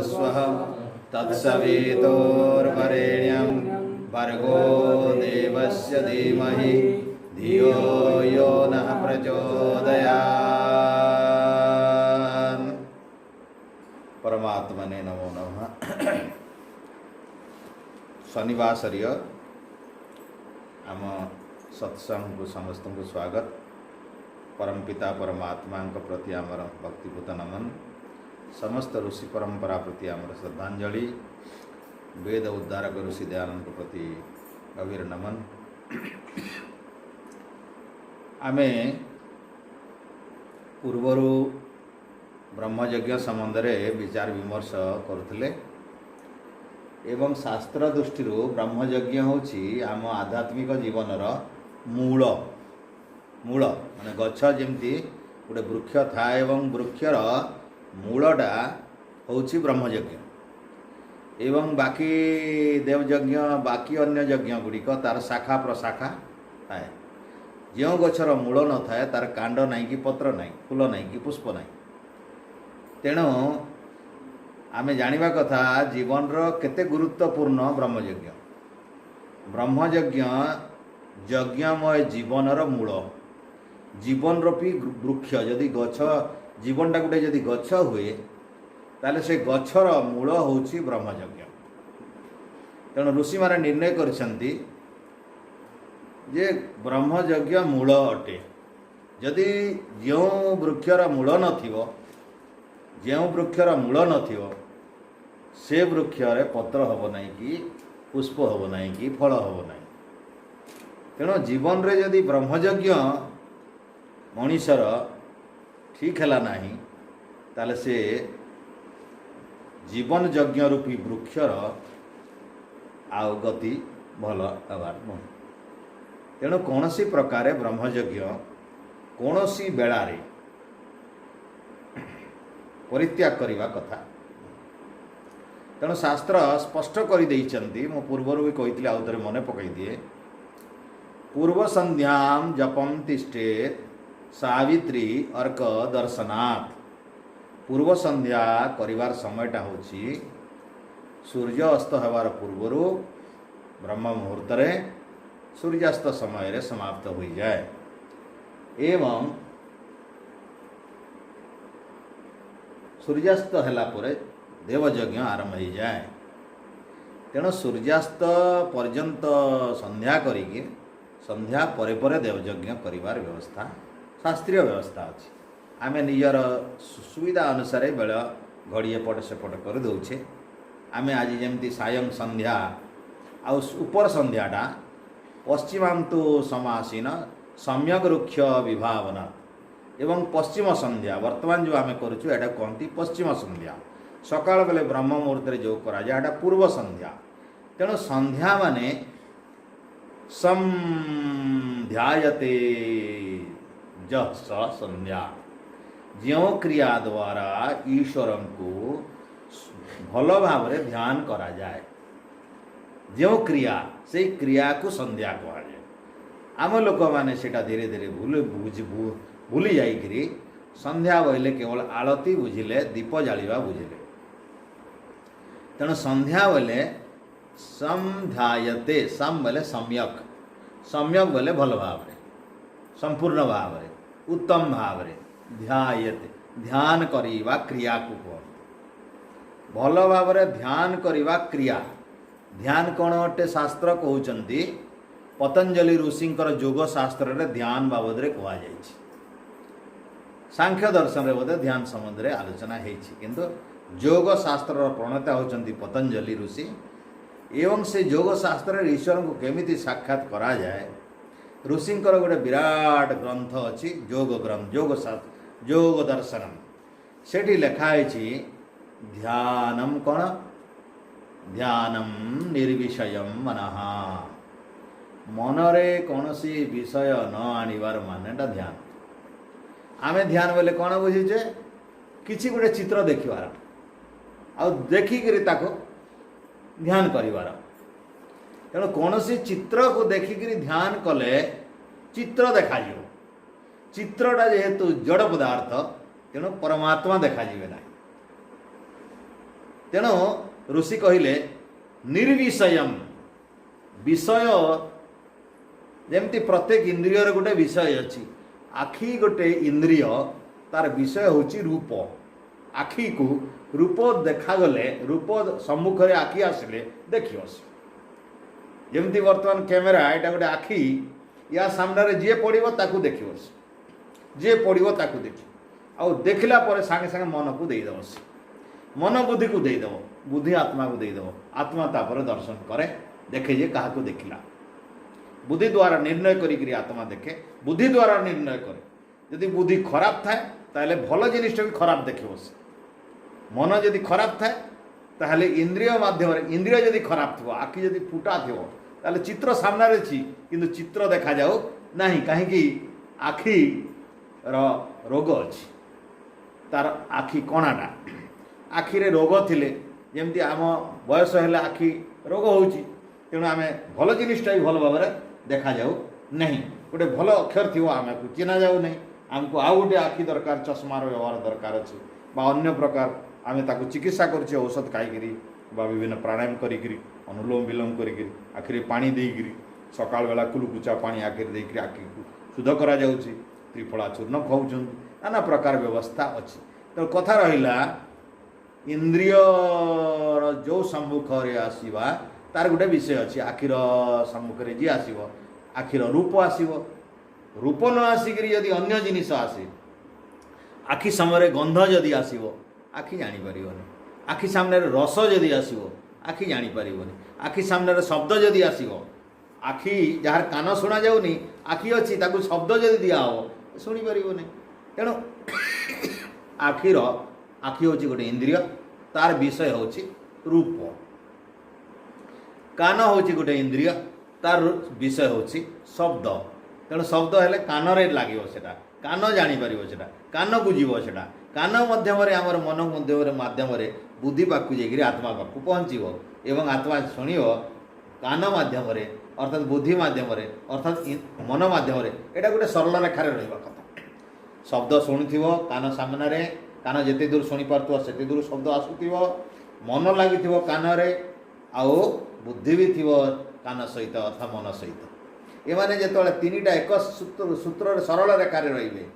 स्वः तत्सवितुर्वरेण्यं भर्गो देवस्य धीमहि धियो यो नः प्रचोदयात्। परमात्मने नमो नमः। शनिवासरीय आम सत्संग को समस्त को स्वागत। परमपिता परमात्मा प्रति आमर भक्तिपूत नमन, समस्त ऋषि परंपरा प्रति आमर श्रद्धांजलि, वेद उद्धारक ऋषि दयानंद प्रति गभीर नमन। आमे पूर्वरु ब्रह्मयज्ञ संबंध में विचार विमर्श करुले एवं शास्त्र दृष्टि ब्रह्मयज्ञ होछि आम आध्यात्मिक जीवनर मूल मूल माने गछ जेमती गोटे वृक्ष थाए एवं वृक्षर मूलटा होछि ब्रह्मयज्ञ एवं बाकी देवयज्ञ बाकी अन्य यज्ञ गुड़िक तार शाखा प्रशाखा थाए। जो गछर मूल न थाए तार कांड नहीं कि पत्र नहीं, फूल नहीं कि पुष्प नहीं। तेणु आमे जानिबा कथा जीवन रो केते गुरुत्वपूर्ण ब्रह्मयज्ञ। ब्रह्मयज्ञ यज्ञमय जीवनर मूल, जीवन रूपी वृक्ष। जदि गछ जीवनटा गोटे जदि गछ हुए ताले से गछर मूल होछि ब्रह्मयज्ञ। तेणु ऋषि माने निर्णय करछन्ति जे ब्रह्मयज्ञ मूल अटे। जदि जो वृक्षर मूल नथिबो, जो वृक्षर मूल नथिबो से वृक्षरे पत्र हब नहीं कि पुष्प हब नहीं कि फल हब नहीं। तेणु जीवन रे जदि ब्रह्मयज्ञ मनीषर ठीक है नहीं ताले से जीवन यज्ञ रूपी वृक्षर आउ गति भल हबार नहीं। तेणु कौन सी प्रकार ब्रह्मयज्ञ कौन सी बेलारे परित्याग करने कथा। तेणु शास्त्र स्पष्ट कर देइचंती। मो पूर्वर भी कही आउ थे मन पकई दिए। पूर्व संध्यां जपम तिष्ठेत सावित्री अर्क दर्शनात्। पूर्व संध्या करिवार समयटा होछि सूर्य अस्त होवार पूर्वरु ब्रह्म मुहूर्त रे सूर्यास्त समय रे समाप्त हो जाए एवं सूर्यास्त हैला परे देवयज्ञ आरंभ हो जाए। तेणु सूर्यास्त पर्यंत संध्या करिके संध्या परे परे देवयज्ञ करिवार व्यवस्था शास्त्रीय व्यवस्था अच्छी। आमे निजर सुविधा अनुसार बेल घड़ी एपट सेपट कर दौचे। आमे आज जमती सायं संध्या आउ उपर संध्याटा पश्चिमांतु समासीन सम्यक वृक्ष विभावना एवं पश्चिम संध्या वर्तमान जो आमे करूछु एटा कहती पश्चिम संध्या। सकाळ बेले ब्रह्म मुहूर्त जो करा जाए एटा पूर्व संध्या। तेणु संध्या माने संध्यायते स संध्या। जो क्रिया द्वारा ईश्वर को भल भाव ध्यान करा जाए, जो क्रिया से क्रिया को संध्या कहा जाए। आम लोक मैंने सेटा धीरे धीरे भूली जाइकरी संध्या बोले केवल आलती बुझिले, दीप जालिबा बुझिले। तेणु संध्या बोले संध्यायते, सम बोले सम्यक, सम्यक बोले भल भाव संपूर्ण भाव उत्तम भाव ध्यायते, ध्यान करिवा क्रिया को कह भल भाव ध्यान करिवा क्रिया। ध्यान कौन अटे शास्त्र कहउचंती पतंजलि ऋषिंकर योग शास्त्र रे ध्यान बाबद रे कहा जायछि। सांख्य दर्शन रे बोधे ध्यान संबंध रे आलोचना हेछि, किंतु योग शास्त्र प्रणेता होचंती पतंजलि ऋषि। एवं से योग शास्त्र ईश्वर को केमिति साक्षात करा जाए ऋषिंकर गोटे विराट ग्रंथ अच्छी योग ग्रंथ, योग शास्त्र, योग दर्शनम। सेठी लिखाई ध्यानम कौन, ध्यानम निर्विषयम मनः। मनरे कौन सी विषय न आनिबार मानेटा ध्यान। आमे ध्यान बोले कौन बुझीचे किसी गोटे चित्र देखिबार आ देखिकी ताको ध्यान करिबार। तेणु कौन सी चित्र को देखिकी ध्यान कले चित्र देखा जिवो। चित्रटा जेहेतु जड़ पदार्थ तेणु परमात्मा देखा जिवे ना। तेणु ऋषि कहले निर्विषयम विषय जमती प्रत्येक इंद्रियर गोटे विषय अच्छी आखि गोटे इंद्रिय तार विषय होची रूप आखि को रूप देखागले रूप सम्मुख आखि आसिले देखियो जमती वर्तमान कैमेरा यहाँ गोटे आखि या सामने जी पड़ो ताकू देखियो जी पड़ो ताकू देखी आउ देखला पर सांगे सांगे मन को देदेव मन बुद्धि को देदेव बुद्धि आत्मा को देदेव आत्मा तापर दर्शन करे देखे जे क्या देखला बुद्धि द्वारा निर्णय करी आत्मा देखे बुद्धि द्वारा निर्णय करे यदि बुद्धि खराब थाए ताहले भल जिनिसटा भी खराब देखियो मन जदि खराब थाए ताहले इंद्रिय माध्यम इंद्रिय जदि खराब थो आखि जदि फुटा थो ताहले चित्र सामने अच्छी किंतु चित्र देखा जाओ नहीं कहीं आखि रोग अच्छी तार आखि कणाटा आखिरे रोग थिले जमती आम बयस है आखि रोग होची तेणु आम भल जिनिसटा भी भल भाव देखा जाऊ नहीं गोटे भल अक्षर थी आम को चिन्ह जाऊ नहीं आमको आउ गोटे आखि दरकार चश्मार व्यवहार दरकार अच्छे अन्य प्रकार आम ताको चिकित्सा कर औषध खाई विभिन्न प्राणायाम करी अनुलोम विलोम करी आखिरी पानी देकरी सकाळ बेला कुलकुचा पानी आखिरी देकरी आखि को शुद्ध करा जाउची त्रिफला चूर्ण खाऊँ नाना प्रकार व्यवस्था अच्छी तो कथा रहिला इंद्रिय जो सम्मुख आसवा तार गोटे विषय अच्छी आखिर सम्मुख जी आसव आखिर रूप आसव रूप न आसिक यदि अन्य जिनिस आसे आखि समय गंध जदि आसव आखि जापर आखि सामने रस जदि आसव आखि जापर आखि सामने शब्द जदि आसव आखि जार कान शुणा जाऊनी आखि अच्छी ताकू शब्द जदि दिहब शुणी पार तेणु आखिर आखि हूँ गोटे इंद्रिय तार विषय हूँ रूप कान हूँ गोटे इंद्रिय तार विषय हूँ शब्द तेणु शब्द है कान लगे कान जापर कान को जीव से कान मध्यम आमर मन मध्यम बुद्धि पाक जाकि आत्मा पाक पहुँचो एवं आत्मा शुण कान मध्यम अर्थात बुद्धि मध्यम अर्थात मन मध्यम यहाँ गोटे सरल रेखार रहा कथा शब्द शुणुव कान सामने कान जिते दूर शुणी पार्थ्व से दूर शब्द आसुव मन लगी कान आउ बुद्धि भी थी कान सहित अर्थात मन सहित एमाने जो तीन टा एक सूत्र सरल रेखार रे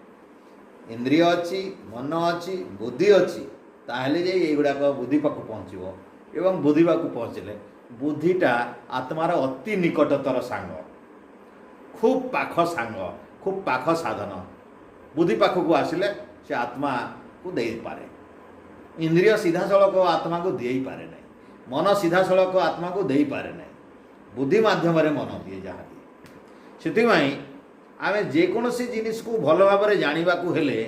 इंद्रिय अच्छी मन अच्छी बुद्धि अच्छी ताहले जे एगुड़ाक बुद्धि पाक पहुँचो एवं बुद्धि पाक पहुँचले बुद्धिटा आत्मार अति निकटतर सांग खूब पाख सांग खूब पाख साधन बुद्धि पाख को आसिले से आत्मा को दे पारे इंद्रिय सीधा सड़क आत्मा को दे पारे नहीं मन सीधा सड़क आत्मा को दे पारे नहीं बुद्धि माध्यम मन दिए जहाँ दिए से आम जेकोसी जिनिस को भल भाव जाना हेले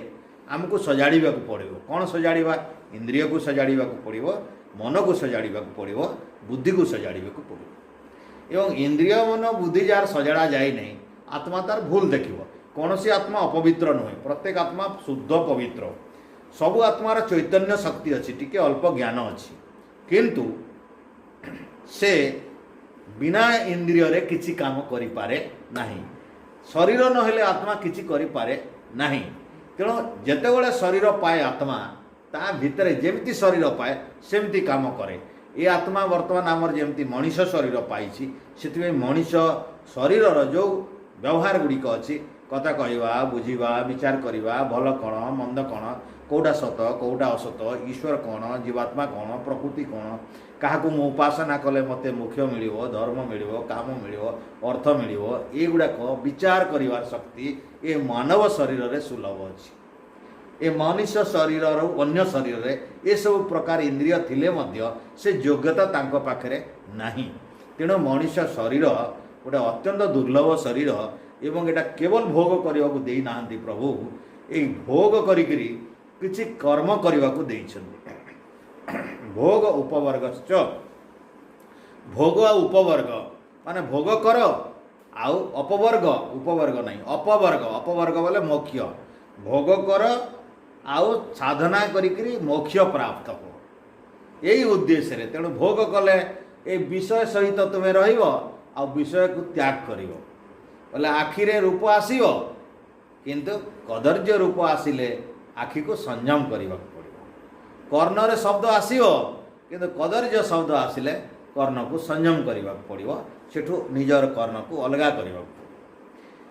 आमको सजाड़ा पड़ो कौन सजाड़ा इंद्रिय को सजाड़ा पड़ो मन को सजाड़ा पड़ो बुद्धि को सजाड़ा पड़ो एवं इंद्रिय मन बुद्धि जार सजाड़ा जाए नहीं आत्मा तार भूल देखिए कौन सी आत्मा अपवित्र नुहे प्रत्येक आत्मा शुद्ध पवित्र सबु आत्मार चैतन्य शक्ति अच्छी टी अल्प ज्ञान अच्छी किंतु से बिना इंद्रिय रे किसी काम करि पारे नहीं शरीर नहेले आत्मा किसी करि पारे नहीं तेणु जेतेबेले शरीर पाए आत्मा ता भितर जेमती शरीर पाए सेमती काम करे ये आत्मा वर्तमान आमर जेमती मनीष शरीर पाई से मनीष शरीर जो व्यवहार गुड़िक अच्छी कथा कहवा बुझा विचार करवा भल कौन मंद कौन कौटा सत कौटा असत ईश्वर कौन जीवात्मा कौन प्रकृति कौन क्या मु उपासना कले मते मुख्य मिल धर्म मिल काम मिल अर्थ मिल युड़ाक विचार कर शक्ति ये मानव शरीर में सुलभ अच्छी ये मनुष्य शरीर अन्य शरीर में ये सब प्रकार इंद्रिय थिले मध्य से योग्यता तांको पाखरे नहीं तेणु मनुष्य शरीर गोटे अत्यंत दुर्लभ शरीर एवं एटा केवल भोग करने को दे ना प्रभु ये भोग करी किछि कर्म करने को देइछन्ति भोग उपवर्ग भोग आ उपवर्ग माने भोग कर आउ अपवर्ग उपवर्ग नहीं अपवर्ग अपवर्ग बोले मोक्ष भोग कर आउ साधना करी मोक्ष प्राप्त हो यही उद्देश्य रे तेणु भोग कले ए विषय सहित तुम्हें रहिबो आ विषय को त्याग करिवो बोले आखिरे रूप आसीबो किंतु कदर्य रूप आसिले आखि को संयम करने पड़ो कर्णरे शब्द आसो किंतु कदर्य शब्द आसिले कर्ण को संयम करने पड़ो सेठू निजर कर्ण को अलग करने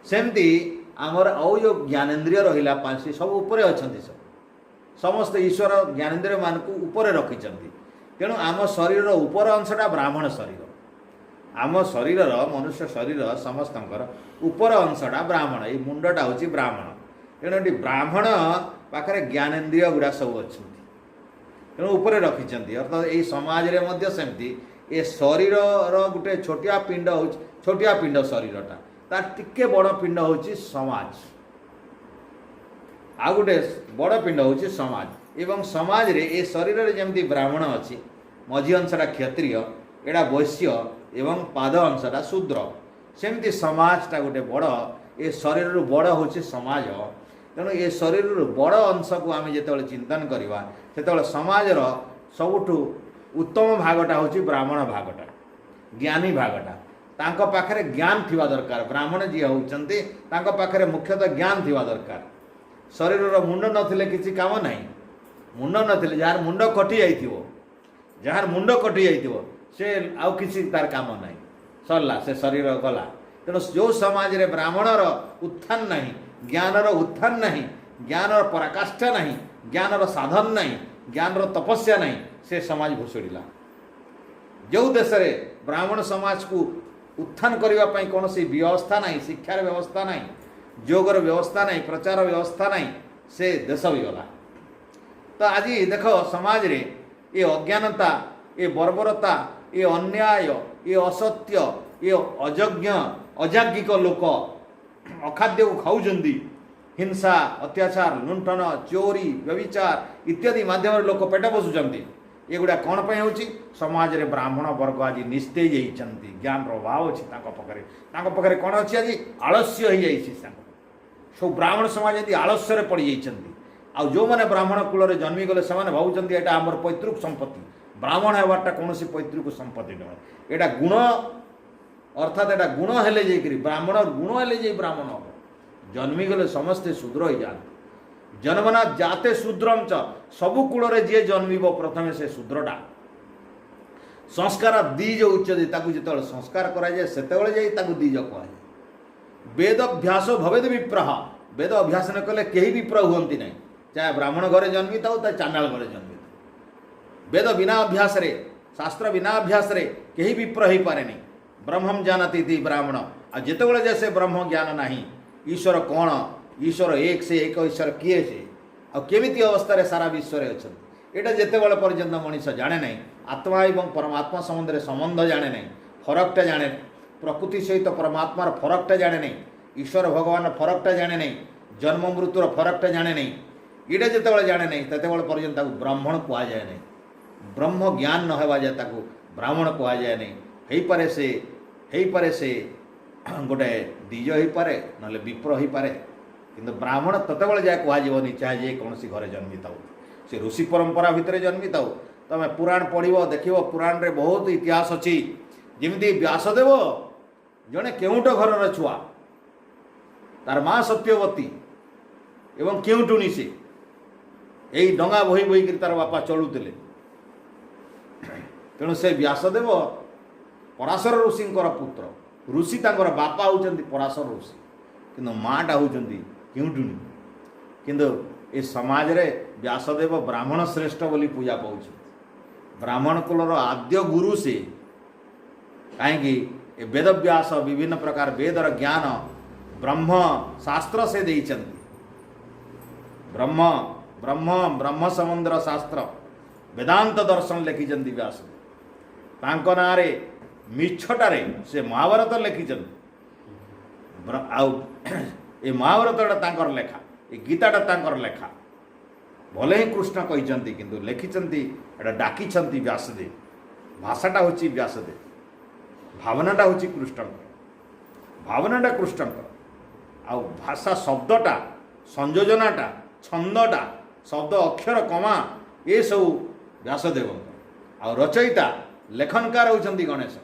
सेमती आमर आउ जो ज्ञानेन्द्रिय रहा पांचटी सब उपरे अच्छा सब समस्त ईश्वर ज्ञानेन्द्रिय मान को उपरे रखिंट तेणु आम शरीर उपर अंशटा ब्राह्मण शरीर आम शरीर मनुष्य शरीर समस्त उपर अंशटा ब्राह्मण ये मुंडटा हूँ ब्राह्मण तेणु ये ब्राह्मण पाखे ज्ञानेन्द्रिय गुड़ा सब अच्छा तेणु उपरे रखिंट अर्थात ये समाज में सेमती ये शरीर गोटे छोटिया पिंड हो छोटिया पिंड शरीरटा तार टिके बड़ पिंड हूँ समाज आ गोटे बड़ पिंड हूँ समाज एवं समाज रे ए शरीर रे जमती ब्राह्मण अच्छी मझी अंशटा क्षत्रिय एड़ा वैश्य एवं पाद अंशटा शूद्र सेमती समाजटा गोटे बड़ ए शरीर रु बड़ हूँ समाज तेणु ये शरीर रु बड़ अंश को आम जो चिंतन करवा से समाजर सबुठु उत्तम भागटा हूँ ब्राह्मण भागटा ज्ञानी भागटा तांको पाखरे ज्ञान थिबा दरकार ब्राह्मण जी होउचंती तांको पाखरे मुख्यतः ज्ञान थिबा दरकार शरीर रो मुंड नथिले किसी काम नाही मुंड नथिले जार मुंड कटि जाइथिबो जार मुंड कटि जाइथिबो से आउ किसी तार काम नाही सरला से शरीर गला तेणु जो समाज रे ब्राह्मणर उत्थान नाही ज्ञानर उत्थान नाही ज्ञानर पराकाष्ठा नाही ज्ञानर साधन नाही ज्ञानर तपस्या नाही से समाज भुसुड़िला जो देश रे ब्राह्मण समाज को उत्थान करने कौन सी व्यवस्था नहीं शिक्षार व्यवस्था नहीं जोगर व्यवस्था नहीं प्रचार व्यवस्था नहीं से देश भी गला तो आज देख समाज रे ये अज्ञानता ये बर्बरता ये अन्याय ये असत्य ये अजज्ञ अजाज्ञिक लोक अखाद्य को खाऊंगी हिंसा अत्याचार लुंठन चोरी व्यभिचार इत्यादि माध्यम लोक पेट पोषुंट एगुड़ा कौन हो समाज रे ब्राह्मण वर्ग आज निस्तेज होती ज्ञान अभाव अच्छी पाखे कौन अच्छी आज आलस्य हो जाए सब ब्राह्मण समाज यदि आलस्य पड़ जाती आ जो मैंने ब्राह्मण कूल जन्मी गले से भावुंट यहाँ आम पैतृक संपत्ति ब्राह्मण होवाटा कौन पैतृक संपत्ति नुहे यहाँ गुण अर्थात यहाँ गुण हेले जाकि ब्राह्मण गुण हेले ब्राह्मण हम जन्मी गले समस्ते शूद्र हो जाते जन्मना जाते शूद्रम च सबु कूल जी जन्म प्रथम से शूद्रटा संस्कार दीज उच्चते जो संस्कार कराए से दीज कहुए वेद अभ्यास भवेद विप्रह वेद अभ्यास न कले कहीं विप्र हुंती नहीं चाहे ब्राह्मण घरे जन्मी था चाहे चांडाल घरे जन्मी था वेद बिना अभ्यास रे शास्त्र बिना अभ्यास रे कहीं विप्र हो पारे नहीं ब्रह्मम जानती थी ब्राह्मण आ जिते जैसे ब्रह्म ज्ञान नहीं ईश्वर कौन ईश्वर एक से एक ईश्वर किए से आमिति अवस्था सारा विश्व अच्छा यहाँ जिते पर्यंत मनीष जाने नहीं आत्मा एवं परमात्मा संबंध संबंध जाने नहीं फरकटा जाने प्रकृति सहित परमात्मार फरकटा जाने नहीं ईश्वर भगवान फरकटा जाने नहीं जन्म मृत्युर फरकटा जाने नहीं यहाँ जिते जाने नहीं तेत पर्यंत ब्राह्मण कहुए नहीं ब्रह्म ज्ञान न होवा जाए ब्राह्मण कहुए नहीं हो पारे से गोटे द्विज हो पारे ना विप्र हो पारे किंतु ब्राह्मण ततबले जाए कहनी चाहे जे कौन घरे जन्मी था से ऋषि परंपरा भितर जन्मी था तुम पुराण पढ़व देख पुराण रे बहुत इतिहास अच्छी जमी व्यासदेव जड़े केउट घर छुआ तार माँ सत्यवती एवं केउटुनी से यही डंगा बोही बोही कर तार बापा चलुले तेणु से व्यासदेव पराशर ऋषिंकर पुत्र ऋषि तांकर बापा होउचंती पराशर ऋषि किंतु माँटा होउचंती केउटुनी किंतु ए समाज रे व्यासदेव ब्राह्मण श्रेष्ठ बोली पूजा पाउछ ब्राह्मण कुलर आद्य गुरु से कहीं वेद व्यास विभिन्न प्रकार वेदर ज्ञान ब्रह्म शास्त्र से देइचंती ब्रह्म ब्रह्म ब्रह्म समुद्र शास्त्र वेदांत दर्शन लिखिचंती व्यास तांको नारे मिछटारे से महाभारत लिखिचंती ए महाभारतटा तांकर लेखा ए गीताटा तांकर लेखा भले ही कृष्ण कहते किंतु लिखिचंती एटा डाकिचंती व्यासदेव भाषाटा होची व्यासदेव भावनाटा होची कृष्ण भावनाटा कृष्ण आ भाषा शब्दटा संयोजनाटा छंदटा शब्द अक्षर कमा ये सब व्यासदेव आ रचयिता लेखनकार होचंती गणेश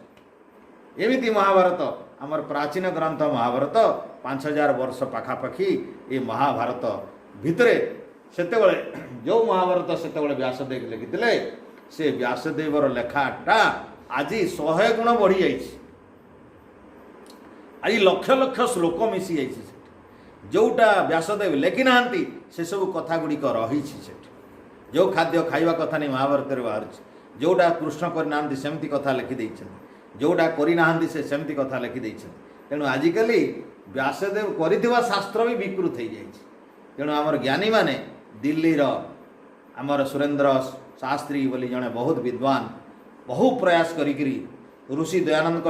एमिति महाभारत आमर प्राचीन ग्रंथ महाभारत 5000 वर्ष पाखापाखि ये महाभारत भितरे सेतेबेले जो महाभारत सेतेबेले व्यासदेव लिखिथिले से व्यासदेवर लेखाटा आज 100 गुण बढ़ी जाइए। आज लक्ष लक्ष श्लोक मिसी जाइए जोटा व्यासदेव लेखि ना से सब कथा गुड़िक रही जो खाद्य खाइबा कथा नहीं महाभारत में बाहर जोटा कृष्ण करना सेमती कथा लिखिदे जोटा करना से सेमती कथा लिखिदे तेणु आजिकल व्यासदेव कर शास्त्र भी विकृत हो जाए। तेणु आमर ज्ञानी माने दिल्लीर आमर सुरेंद्र शास्त्री बोली जड़े बहुत विद्वान बहु प्रयास करी ऋषि दयानंद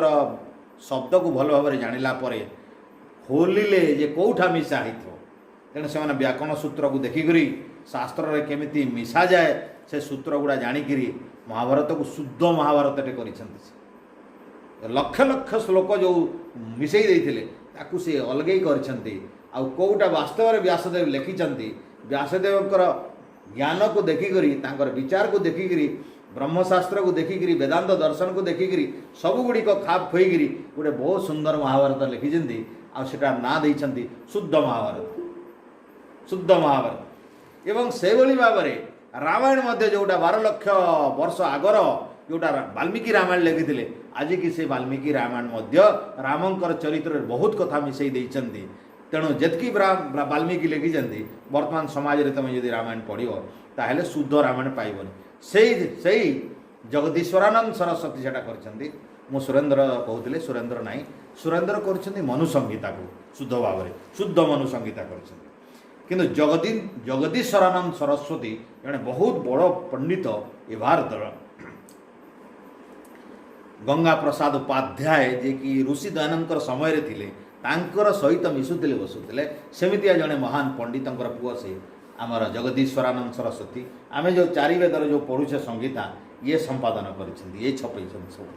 शब्द को भल भाव जानिला परे खोलिले जे कौठा मिसा हो तेणु से व्याकरण सूत्र को देखिकी शास्त्र रे केमिति मिसा जाए से सूत्र गुड़ा जाणिकी महाभारत को शुद्ध महाभारत कर लक्ष लक्ष श्लोक जो मिसई देते ताकू से अलग कर कौटा वास्तव में व्यासदेव लिखिं व्यासदेवर ज्ञान को देखिकी विचार को देखिकी ब्रह्मशास्त्र को देखिकी वेदांत दर्शन को देखिकी सबुगुड़िक खाप खोईकरी गोटे बहुत सुंदर महाभारत लिखिं आटा ना देते शुद्ध महाभारत शुद्ध महाभारत एवं से भाव में रामायण मध्य जोटा 12 लक्ष वर्ष आगर जोटा वाल्मीकि रामायण लिखिते आज कि से वाल्मीकि रामायण मध्य रामंकर चरित्र बहुत कथा मिसई देइचंती तेणु जितकी वाल्मीकि लिखिं वर्तमान समाज में तुम जब रामायण पढ़ो ताहले शुद्ध रामायण पाइबनी से जगदीश्वरानंद सरस्वती से कर सुरेंद्र कहते सुरेंद्र नाई सुरेंद्र कर मनु संहिता को शुद्ध भाव में शुद्ध मनु संहिता कर जगदीश्वरानंद सरस्वती जड़े बहुत बड़ पंडित ए भारत गंगा प्रसाद उपाध्याय जे कि ऋषि दयानंद समय रे थिले तांकर सहित मिशुले बसुले सेमितिया जड़े महान पंडित पुओ से आमर जगदीश्वरानंद सरस्वती आमे जो 4 वेदर जो पढ़ुचे संगीता ये संपादन कर ये छपई सब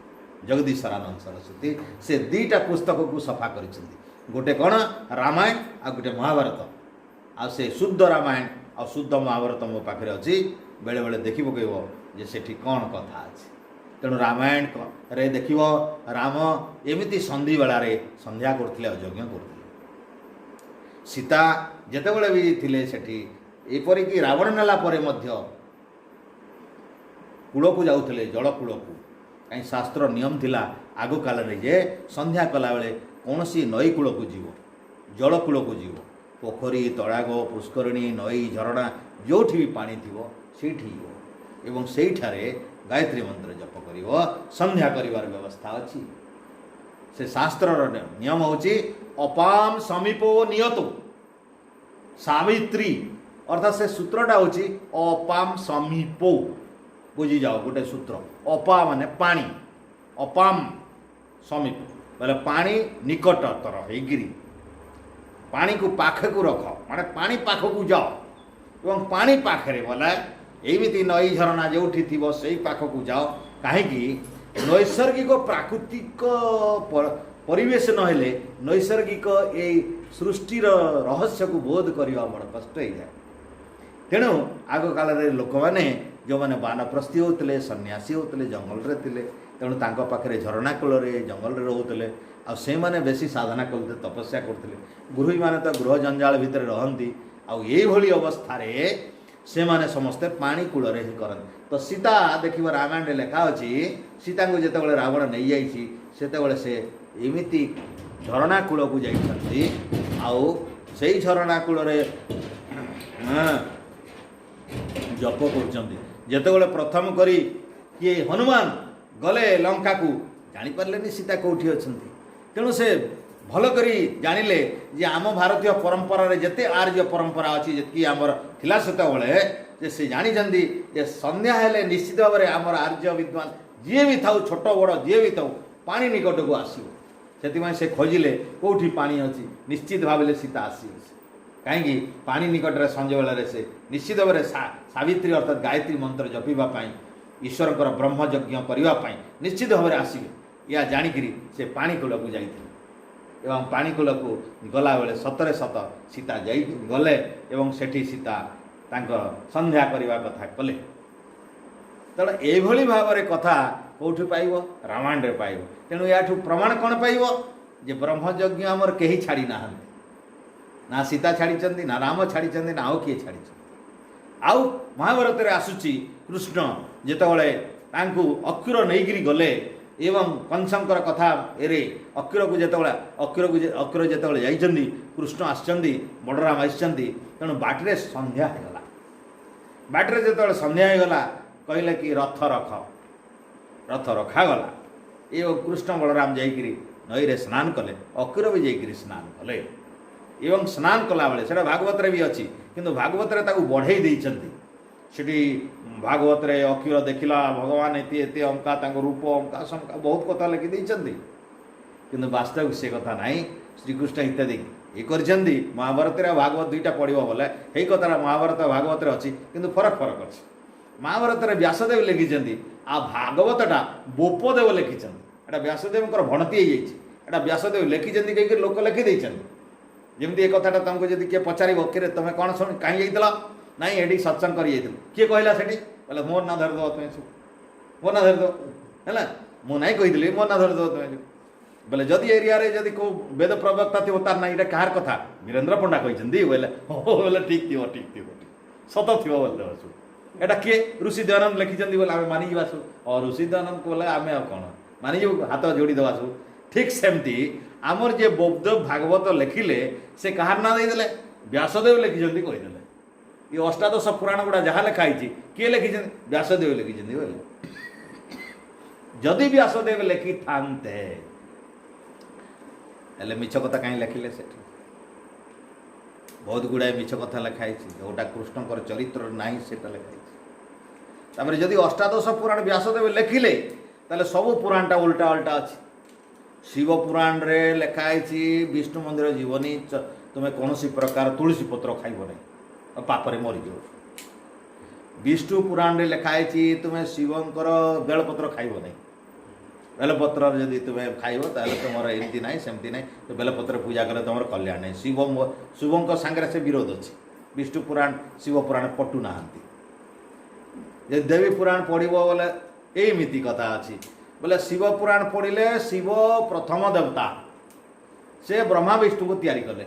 जगदीश्वरानंद सरस्वती से 2टा पुस्तक को सफा कर गोटे कौन रामायण आ गोटे महाभारत आ से शुद्ध रामायण आ शुद्ध महाभारत मो पाखे अच्छी बेले बेले देखी पकेब जे सेठी कौन कथा अच्छी तेणु रामायण रे देख राम एमती संधि बेला संध्या करते अयज्ञ करते सीता जितेबले भी थे सेठी एपरिक रावण नेला कूल को जाऊे जल कूल को कहीं शास्त्र नियम थिला आग काल जे संध्या कला बेले कौन सी नई कूल को जीव जल कूल को जीव पोखरी तड़ाग पुष्करिणी नई झरणा जो भी पानी थी एवं से गायत्री मंत्र जप कर संध्या करिवार व्यवस्था अच्छी से शास्त्र नियम होची अपाम समीपो नियतो सावित्री अर्थात से सूत्रटा होची अपाम समीपो बुझी जाओ गोटे सूत्र अपा माने पानी अपाम समीप बोले पानी निकटतर होगी पानी को पाख को रख माने पानी पाख को जाओ एवं पानी पाखे बोला एमती नई झरणा जो से पाख को जाओ कहीं नैसर्गिक प्राकृतिक परिवेश नहेले नैसर्गिक ये सृष्टिर रहस्य को बोध करवा बड़ कष्ट हो जाए तेणु आग काल लोक मैंने जो मैंने बानप्रस्थी होते सन्यासी होते जंगल रे थिले तेणु तांको पाखरे झरणा कूल जंगल रे रोते आ से माने बेसी साधना करते तपस्या करते गृही माने तो गृह जंजाल भितर रहंती आउ ये भली अवस्था से माने समस्ते पानी कूल ही करते तो सीता देख रामायण लेखा अच्छी सीता को जिते रावण नहीं जाइए सेतेबले से एमती झरणा कूल को जाइछंती आउ से झरणा कूल जप कर जितेबले प्रथम करी किए हनुमान गले लंका को जानीपारे सीता कौटी अच्छा तेणु से भल करी जानिले जे आम भारतीय परंपरा रे जते आर्य परंपरा अच्छी जी आमर थिला सेतेबले से जानी जे संध्या हेले निश्चित भाव में आमर आर्य विद्वान जी भी था छोट बड़ जी भी था पानी निकट को आसो से खोजिले कौटी पानी अच्छी निश्चित भाव में सीता आस कहीं पानी निकट में संज बेल से निश्चित भाव में सावित्री अर्थात गायत्री मंत्र जपिवाई ईश्वर ब्रह्मयज्ञ करने निश्चित भाव में आसवे या जाणिकी से पानी कूल को जाइए एवं पानी कूल को गला बेले सतरे सत सीता जाई गले एवं सेठी सीता संध्या करने कथा कले तेणु एभली भाव में कथा कौटू पाइब रामायण रे पाइब तेणु या प्रमाण कौन पाइब जे ब्रह्मयज्ञ आमर कहीं छाड़ी ना सीता छाड़ी ना राम छाड़ी ना आउ किए छाड़ी आउ महाभारत आसूची कृष्ण जितेबाला अक्षुर नहीं गले एवं कंसंकर कथा एरे अक्षुर को जितेबाला अक्षुर जितेबाला जाइछन्ति कृष्ण आसछन्ति बलराम आसछन्ति तेणु बाटरे संध्या होगला बाटरे जितेबाला संध्या होगला कहले कि रथ रखागला एवं कृष्ण बलराम जाइकरी नई रे स्नान कले अक्षुर भी जाइकरी स्नान कले एवं स्नान कला बेले से भागवत भी अच्छी किंतु भागवत बढ़े देती भागवत अक्षुर देखला भगवान एते अंका रूप अंका शंका बहुत कथा लिखी किंतु वास्तविक से कथा ना श्रीकृष्ण इत्यादि ये कर महाभारत भागवत दुईटा पढ़ो बोले यही कथा महाभारत भागवत अच्छी किंतु फरक अच्छी महाभारत व्यासदेव लिखिं आ भागवतटा बोपदेव लिखिं एटा व्यासदेव भणती होता व्यासदेव लिखिं कहीं लोक लिखिदे जमी एक कथाटा तुमको जब किए पचार कि तुम कौन शुण कहीं जाइल ना ये सत्संग कर किए कहला से बोले मोर ना धरद तुम्हें सब मोर ना धरद है मुझे कही मोर ना धरद तुम्हें बोले जदि एरिया जदि को वेद प्रवक्ता थी तार ना ये कहार कथा वीरेन्द्र पंडा कहते बोले बोले ठीक थी ठीक थी सत थी बोले एटा किए ऋषि दयानंद लिखिं बोले आम मानिजा सब और ऋषि दयानंद को बोले आम कौन मानिजु हाथ जोड़ी देवा सब ठीक सेमती आमर जे बौद्ध भागवत लिखिले से कहार ना देदेले व्यासदेव लिखिं कहीदेले ये अष्टादश पुराण गुड़ा जहाँ लिखाई किए लिखिं व्यासदेव लिखिं बोले जदि व्यासदेव लिखि थांते हेले मिछ कथा कहीं लिखिले से बहुत गुड़ाए मिछ कथा लिखाई जोटा कृष्णकर चरित्र ना से लिखाई जदि अष्टादश पुराण व्यासदेव लिखिले ताले सब पुराणटा उल्टा उल्टा अच्छी शिव पुराण रे लिखाई विष्णु मंदिर जीवनी तुम्हें कौन प्रकार तुलसी पत्र खाइब नहीं पापरे मरीज विष्णु पुराण रे लिखाई तुम्हें शिवंकर बेलपत्र खाइब नहीं बेलपत्र जदि तुम्हें खाइब ताले तुम एमती ना सेमती ना तो बेलपत्र पूजा कले तुम कल्याण नहीं शिवों सांगे से विरोध अच्छी विष्णु पुराण शिव पुराण पटु ना देवी पुराण पढ़ बोले यमीति कथा अच्छी बोले शिव पुराण पढ़िले शिव प्रथम देवता से ब्रह्मा विष्णु को तैयारी कले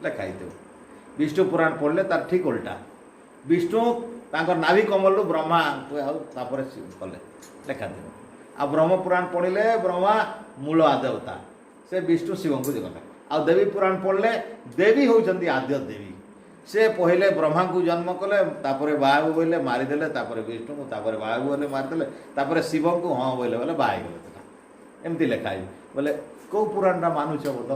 लिखाई विष्णु पुराण पढ़ले तार ठीक उल्टा विष्णु तांकर नाभि कमल ब्रह्मा तापर कले लिखा आ ब्रह्म पुराण पढ़िले ब्रह्मा मूल देवता से विष्णु शिव को गले आ देवी पुराण पढ़ले देवी होती आद्य देवी से पहले ब्रह्मा को जन्म कले तापर बाहु बोले मारिदेले तापर विष्णु को तापर बाहु बोले मारिदेले तापर शिव को हाँ बोले बोले बाहर गले एमती लिखाई बोले कौ पुराणटा मानुच बोध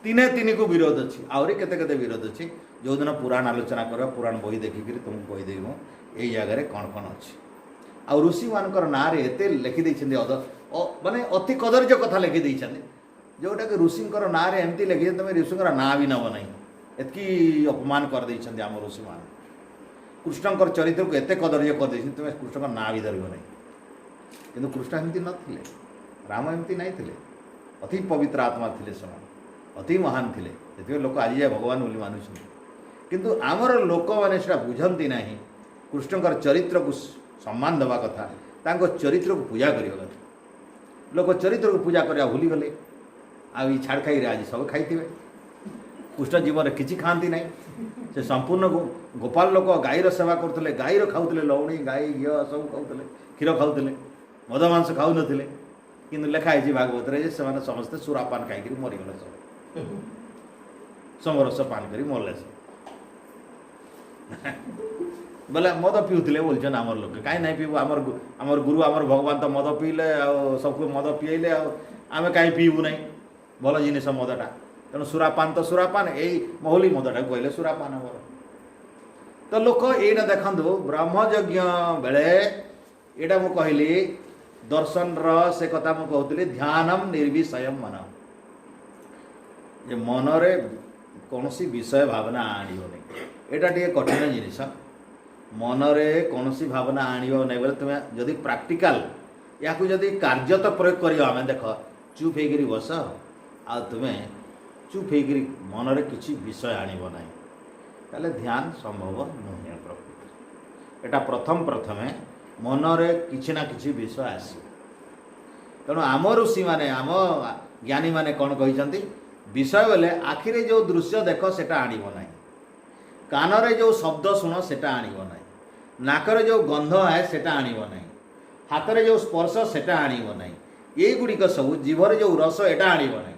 तीने तीन को विरोध अच्छी आहरी केते विरोध अच्छी जो दिन पुराण आलोचना कर पुराण बही देखिक तुमको कहीदेवी मु यही जगह कौन कौन अच्छी आ ऋषि मानकर ना एत लिखिदे माने अति कदर्य कथा लिखिदे जोटा कि ऋषिंकर ना एमती लिखी तुम ऋषिंकर ना भी नब नहीं एतकी अपमान कर देइछन्ति आम ऋषि मान कृष्णकर चरित्र को एत कदर्य कर देइछन्ति तुम कृष्णकर ना भी धरब नहीं किंतु कृष्ण एमती नथिले राम एमती नहीं थिले अति पवित्र आत्मा थिले समान अति महान थिले से लोक आज जाए भगवान बोली मानुछन्ति किंतु आमर लोक मैंने से बुझंती नहीं कृष्णकर चरित्र को सम्मान देवा कथा तांको चरित्र को पूजा करवा कथा लोक चरित्र को पूजा करवा भूली गले आ छाड़ खाई आज सब खाई कृष्ण जीवन किसी खाती ना से संपूर्ण गोपाल लोक गाईर सेवा करते गाईर खाऊले लवणी गाई घी सब खाऊले क्षीर खाऊले मद मांस खाऊ नथिले किंतु लिखाई भागवत से समस्ते सुरापान खाई मरीगले सब समरस पान कर मरले बोले मद पीऊले बोलछन आमर लोक कहीं ना पीबू आमर गुरु आमर भगवान तो मद पीले सबको मद पीले आम कहीं पीबू ना भल जिनिस मदटा तेणु सुरापान तो सुरापान यही महुली मदटा कहले सुरापान आमर तो लोक ये देखु ब्रह्मयज्ञ बेले यहाँ मुझे कहली दर्शन से कथा मुझे कहती ध्यानम निर्विषय मन ये मनरे कौन सी विषय भावना आनी यहाँ टे कठिन जिनिस मनरे कौन सी भावना आनी बोले तुम्हें जदि प्राक्टिकाल या जदि कार्य तो प्रयोग कर देख चुप होकर बस आ तुम्हें चुप होकर मनरे किसी विषय आणव ना ताले ध्यान संभव नुहे प्रकृति एटा प्रथम प्रथमे मनरे किछि ना किछि विषय आसी तेणु आम ऋषि माने आम ज्ञानी माने कौन कहते विषय बोले आखिरे जो दृश्य देख सेटा आणव ना कानरे जो शब्द शुण सेटा आणिब नाही, नाकरे जो गंध आए सेटा आणिब नाही, हाथरे जो स्पर्श सेटा आणिब नाही, एगुड़िक सब जीभर जो रस एटा आणिब नाही।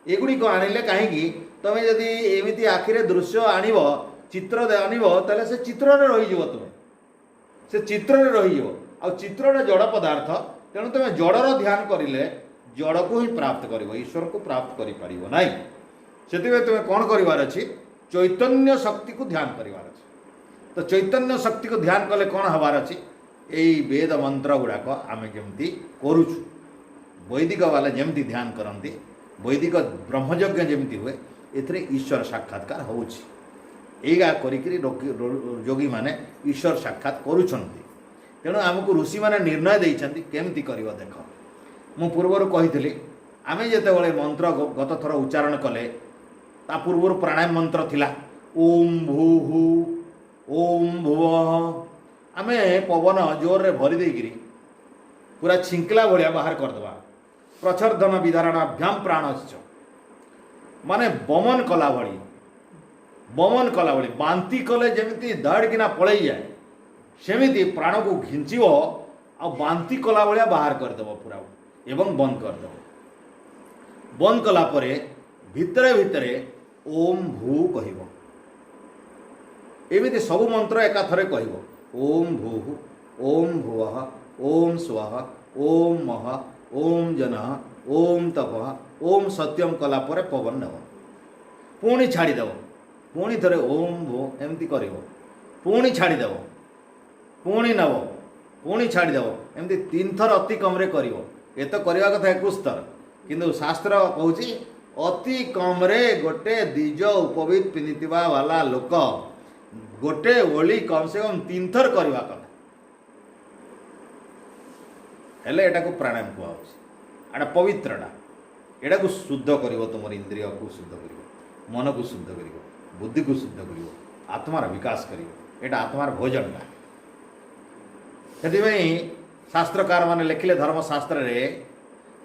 एगुड़िक आणिले कहीं तुम जदि एमती आखिरे दृश्य आणिब चित्र आणिब ताले से चित्र रे रही जीव, तुम से चित्र रे रही जीव। आ चित्र जड़ पदार्थ, तेणु तुम जड़र ध्यान करिले जड़ को ही प्राप्त कर, ईश्वर को प्राप्त कर पार ना। से तुम कौन करार अच्छी, चैतन्य शक्ति को ध्यान करार अच्छे। तो चैतन्य शक्ति को ध्यान कले कौन हबार अच्छी, यही वेद मंत्र गुड़ाक आम जमी करुचु, वैदिक वाले जमी ध्यान करती, वैदिक ब्रह्मयज्ञ जमी हुए, एथिरे ईश्वर साक्षात्कार होगा करोगी मैंने ईश्वर साक्षात करुँच। तेणु आमको ऋषि मैंने निर्णय देते केमती कर। देख मु पूर्वर कही आम जिते मंत्र गत थर उच्चारण कले ता पूर्वर प्राणायाम मंत्र थिला ओम भू ओम भुवः। आम पवन जोर रे भरी देकिरी पूरा छिंकला भाया बाहर करदे, प्रच्छर्दन विधारणाभ्याम प्राणश्च, माने बमन कला भली, बमन कला भली बांती कले जमी दड़किना पलि जाए सेमिति प्राण को घिंचब आ बांती कला भाया बाहर करदेव पूरा एवं बंद करदेव। बंद कला परे भितरे भितरे ओम भू कहिब, एमिति सब मंत्र एका थरे कहिब ओम भू ओम भुवः ओम स्वः ओम मह ओम जनः ओम तपः ओम सत्यम कला परे पवन नव, पुणी छाड़ीदेव, पुणी थरे ओम भू एमती कर, पुणी छाड़ीदेव, पुणी नव, पुणी छाड़ीदेव, एमती 3 थर अति कम रे कर। ये तो करवा कथा 21 थर, किंतु शास्त्र कहूँ अति कम रे गोटे द्विज उपवीत पिंधिथिबा वाला लोक गोटे ओली कम से कम 3 थर करवा कथा। हेले एटा को प्राणायाम कहूँ, एटा पवित्रटा, एटा को शुद्ध कर, तुम इंद्रिय को शुद्ध कर, मन को शुद्ध कर, बुद्धि को शुद्ध कर, आत्मार विकास कर, एटा आत्मार भोजनटा। से शास्त्रकार माने लिखिले धर्मशास्त्र रे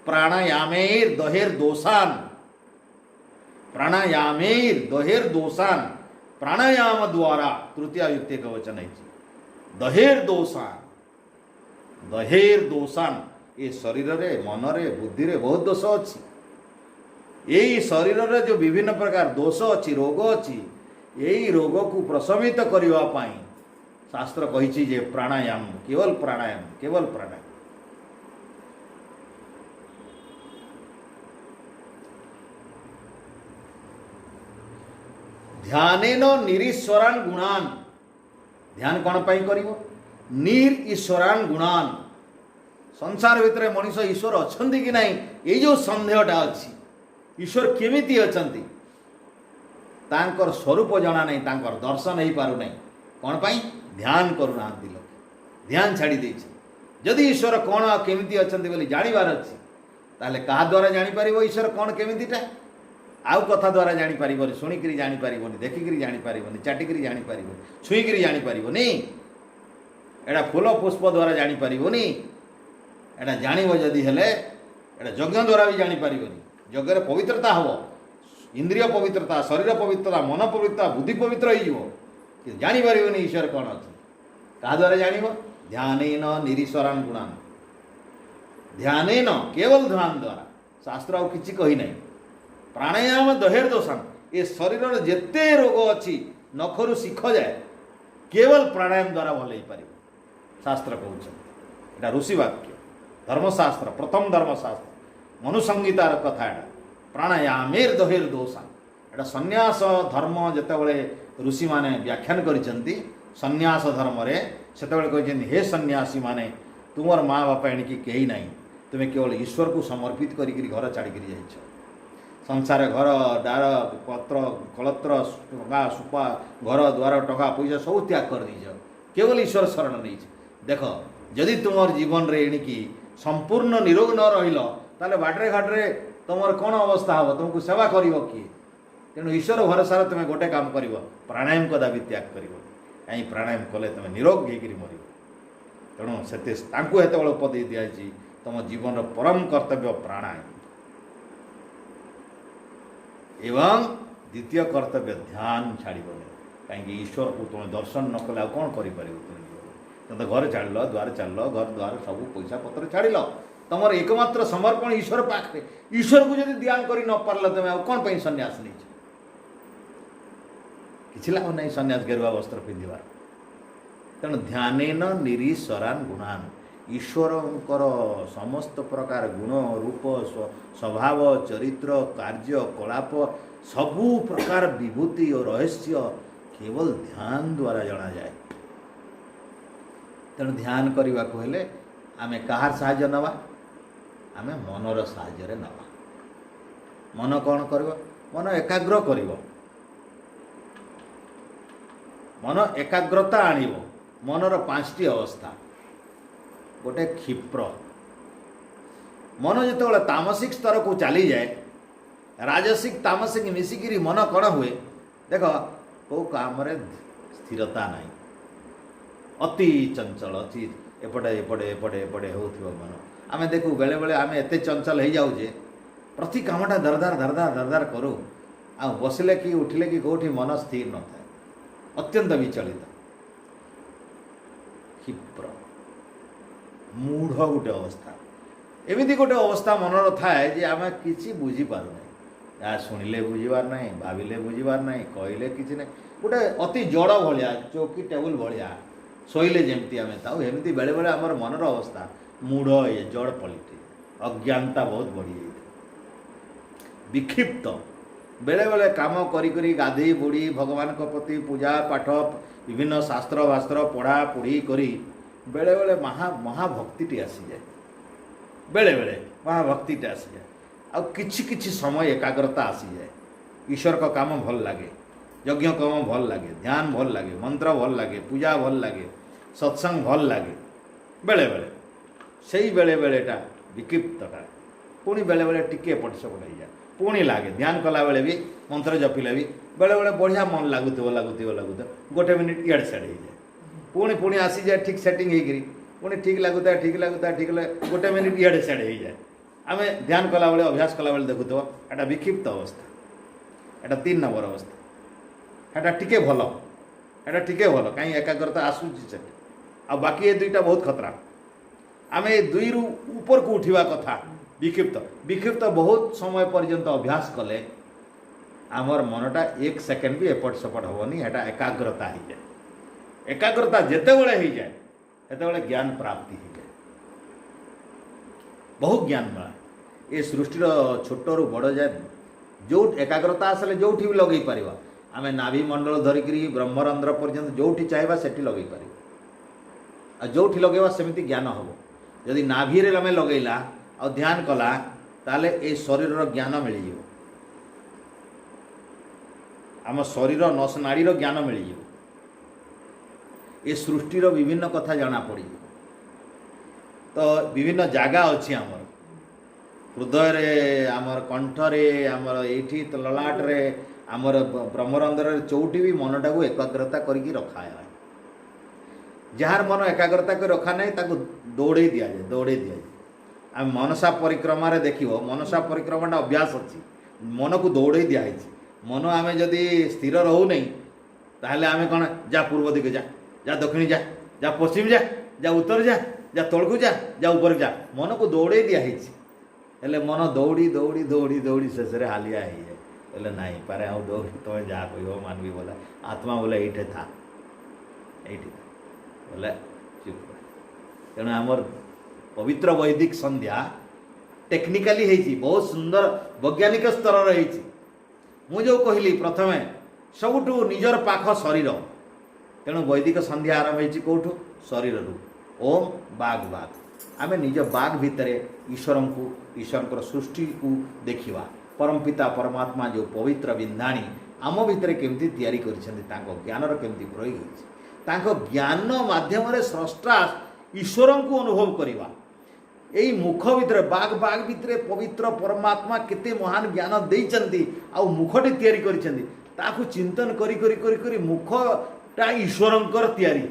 प्राणायामेर दहेर दोषान, प्राणायामेर दहेर दोषान, प्राणायाम द्वारा तृतीय युक्ति का वचन है दहेर दोषान, दहेर दोषान। ये शरीर रे मन रे बुद्धि रे बहुत दोष अच्छी, यही शरीर रे जो विभिन्न प्रकार दोष अच्छी रोग अच्छी, यही रोग को प्रशमित करने पाई शास्त्र कही जे प्राणायाम, केवल प्राणायाम, केवल प्राणायाम। ध्यानेन निरीश्वरान गुणान, ध्यान कौन पाई करिवो, निर ईश्वरान गुणान। संसार भितर मनीष ईश्वर अछंती कि नहीं ये जो संदेहटा अच्छी, ईश्वर केमिति अछंती तांकर स्वरूप जना नहीं, तांकर दर्शन हो पारु नहीं। कौन पाई, ध्यान करूना लोक, ध्यान छाड़ी देछि। जदि ईश्वर कौन केमिति अछंती बोली जानिबार अछि, ताले कहा द्वारा जानि परिबो ईश्वर कौन केमितिटा? आउ कथा द्वारा जानि परिबोनी, शुणिकरी जानि परिबोनी, देखिकरी जानि परिबोनी, चाटिकरी जानि परिबोनी, छुईकरी जानि परिबोनी, एटा फूल पुष्प द्वारा जानि परिबोनी। एटा जानिबो जदि हेले एटा यज्ञ द्वारा भी जानि परिबोनी। यज्ञ रे पवित्रता हबो, इंद्रिय पवित्रता, शरीर पवित्रता, मन पवित्रता, बुद्धि पवित्र हो जानी पारिबनी ईश्वर कौन अच्छे। क्या द्वारा जानिब, ध्यानेन निरीश्वरान गुणान, ध्यानेन केवल ध्यान द्वारा। शास्त्र आउ किछि कही नहीं। प्राणायाम दहेर दोषान, ये शरीर जेते रोग अच्छी नखरु शिख जाए केवल प्राणायाम द्वारा भल हो पार। शास्त्र कहते यहाँ ऋषि वाक्य, धर्मशास्त्र, प्रथम धर्मशास्त्र मनुसंहितार कथा। यहाँ प्राणायामेर दहेर दोषान, एटा संन्यास धर्म जितेबले ऋषि माने व्याख्यान करिसेंती संन्यास धर्म रे, सेतेबले कहिसेंती हे सन्यासी माने तुमर माँ बापा एणिकी केही नाही, तुमे केवल ईश्वर को समर्पित करिकरी घर छाड़िक जाइछ। संसार घर डार पत्र कलत्र टका सुपा घर द्वार टका पैसा सब त्याग कर दीज, केवल ईश्वर शरण नहीं। देख जदि तुम जीवन रे एणिकी संपूर्ण निरोग न रहिल ताले बाटरे घाटरे तुमर कौन अवस्था हम, तुमको सेवा कर किए? तेणु ईश्वर भरोसा तुम गोटे काम कर, प्राणायाम कदापि त्याग कर। कहीं प्राणायाम कले तुम निरोग होकर मर। तेणु से उपदेश दिखाई तुम जीवन परम कर्तव्य प्राणायाम एवं द्वितीय कर्तव्य ध्यान छाड़बनी। कहीं ईश्वर को तुम दर्शन न कले कौन कर तुम घर छाड़ द्वार छाड़ घर द्वार सब पैसा पत्र छाड़ तुम एकमात्र समर्पण ईश्वर पाखे ईश्वर को जब ध्यान कर न पार तुम कौन पर सन्यास नहीं किसी लाभ नहीं सन्यास गेरुआ वस्त्र पिंधार तेणु ध्यान निरीश्वरान गुणान ईश्वरंकर समस्त प्रकार गुण रूप स्वभाव चरित्र कार्य कलाप सबू प्रकार विभूति और रहस्य केवल ध्यान द्वारा जना जाए। तेणु ध्यान करने को हेले आमे कहार साहाय्य नवा आमे मनर साहाय्य नवा। मन कौन कर मन एकाग्र कर मन एकाग्रता आणिब मनर 5टी अवस्था गोटे क्षिप्र मन जो तामसिक स्तर को चली जाए राजसिक तामसिक मिसिकी मन कौन हुए देख कौ काम स्थिरता नहीं अति चंचल अति एपटे एपटे एपटे एपटे हो मन आम देखू बेले बेले आम एत चंचल हो जाऊे प्रति कामटा दरदार दरदार दरदार करूँ आ बसिले कि उठिले कि कौटी मन स्थिर न था अत्यंत विचलित क्षिप्र मूढ़ गोटे अवस्था एमती गोटे अवस्था मनर थाए जे आम कि बुझीपार ना या शुणिले बुझीबार ना भाविले बुझीबार ना कहले कि ना गोटे अति जड़ भाया चौकी टेबुल भाया शोले जमी आम तामती बेले बेले आमर मनर अवस्था मूढ़ ये जड़ पलटि अज्ञानता बहुत बढ़ी जाए विक्षिप्त बेले बेले काम करी गाधे बुड़ी भगवान को प्रति पूजा पाठ विभिन्न शास्त्र भास्त्र पढ़ा पढ़ी करी बेले बेले महाभक्ति आसी जाए बेले बेले महाभक्ति आसी जाए आ किछि समय एकाग्रता आसी जाए ईश्वर का काम भल लगे यज्ञ काम भल लगे ध्यान भल लगे मंत्र भल लगे पूजा भल लगे सत्संग भल लगे बेले बेले से बेले बेलेटा विक्षिप्तटा पुणी बेले बेले टिके एपट सेपट हो जाए पुणी लगे ध्यान कला बेले भी मंत्र जपिले भी बेले बेले बढ़िया मन लगुव गोटे मिनिट इड़ सेड हो जाए पुणी पुणी आसी जाए ठीक सेटिंग होगी पुणी ठीक लगुता ठीक गोटे मिनिट इड़ सेड हो जाए आम ध्यान कला बेले अभ्यास कला बेले देखुव एटा विक्षिप्त अवस्था एटा 3 नंबर अवस्था एटा टिके भल कहीं एकाग्रता आसूची से आ बाकी ये दुईटा बहुत खतरा आम ये 2 रु ऊपर को उठा कथा विक्षिप्त बहुत समय पर्यंत अभ्यास कले आमर मनटा 1 सेकेंड भी एपट सेपट हेनी एटा एकाग्रता हो जाए एकाग्रता जिते बड़े हो जाए सेते ज्ञान प्राप्ति हो जाए बहुत ज्ञान मिले ये सृष्टिर छोट रु बड़ जाए जो एकाग्रता आसले जो भी लगे पार आम नाभि मंडल धरिक ब्रह्मरंध्र पर्यंत जो चाहवा से लगे पार जो लगे सेमती ज्ञान हम जदि नाभि आम लगेला और ध्यान कला ताले ए शरीर ज्ञान मिल आम शरीर नस नाड़ी ज्ञान मिल ये सृष्टिर विभिन्न कथा जाना पड़ी तो विभिन्न जगह अच्छी आमर हृदय रे आमर कंठरे आमर एठी ललाटे आमर ब्रह्मरंध्र चौटी भी मनटा को एकाग्रता करके रखा है जार मन एकाग्रता कर रखा नहीं ताको दौड़े दि जाए आम मनसा परिक्रमा देख मनसा परिक्रमा अभ्यास अच्छी मन को दौड़े दिखाई मन आम जदि स्थिर रहू नहीं ताहले आम कौन जा पूर्व दिखे जा दक्षिण जा पश्चिम जा उत्तर जा तलकू जा ऊपर जा मन को दौड़े दिखाई हेले मन दौड़ी दौड़ी दौड़ी दौड़ी शेष हालिया हो जाए बोले नाई पारे आउ दौड़ी तुम्हें जहाँ कह मानवी बोला आत्मा बोले ये था ये बोले चुप तेणु आमर पवित्र वैदिक संध्या टेक्निकाली है बहुत सुंदर वैज्ञानिक स्तर रही मुझे कहली प्रथमे सबुठू निजर पाख शरीर तेणु वैदिक संध्या आरंभ होठू शरीर ओम बाघ आम निज बाघ भितर ईश्वर सृष्टि को देखा परमपिता परमात्मा जो पवित्र बिंधाणी आम भितर केमती तैयारी ज्ञानर केमती प्रयोग हो ज्ञान माध्यम स्रष्टा ईश्वर को अनुभव करवा यही मुख भितर बाघ भितर पवित्र परमात्मा केते महान ज्ञान देइचंती आ मुखटी तैयारी करिसेंती चिंतन करी करी करी करी मुखटा ईश्वरंकर तैयारी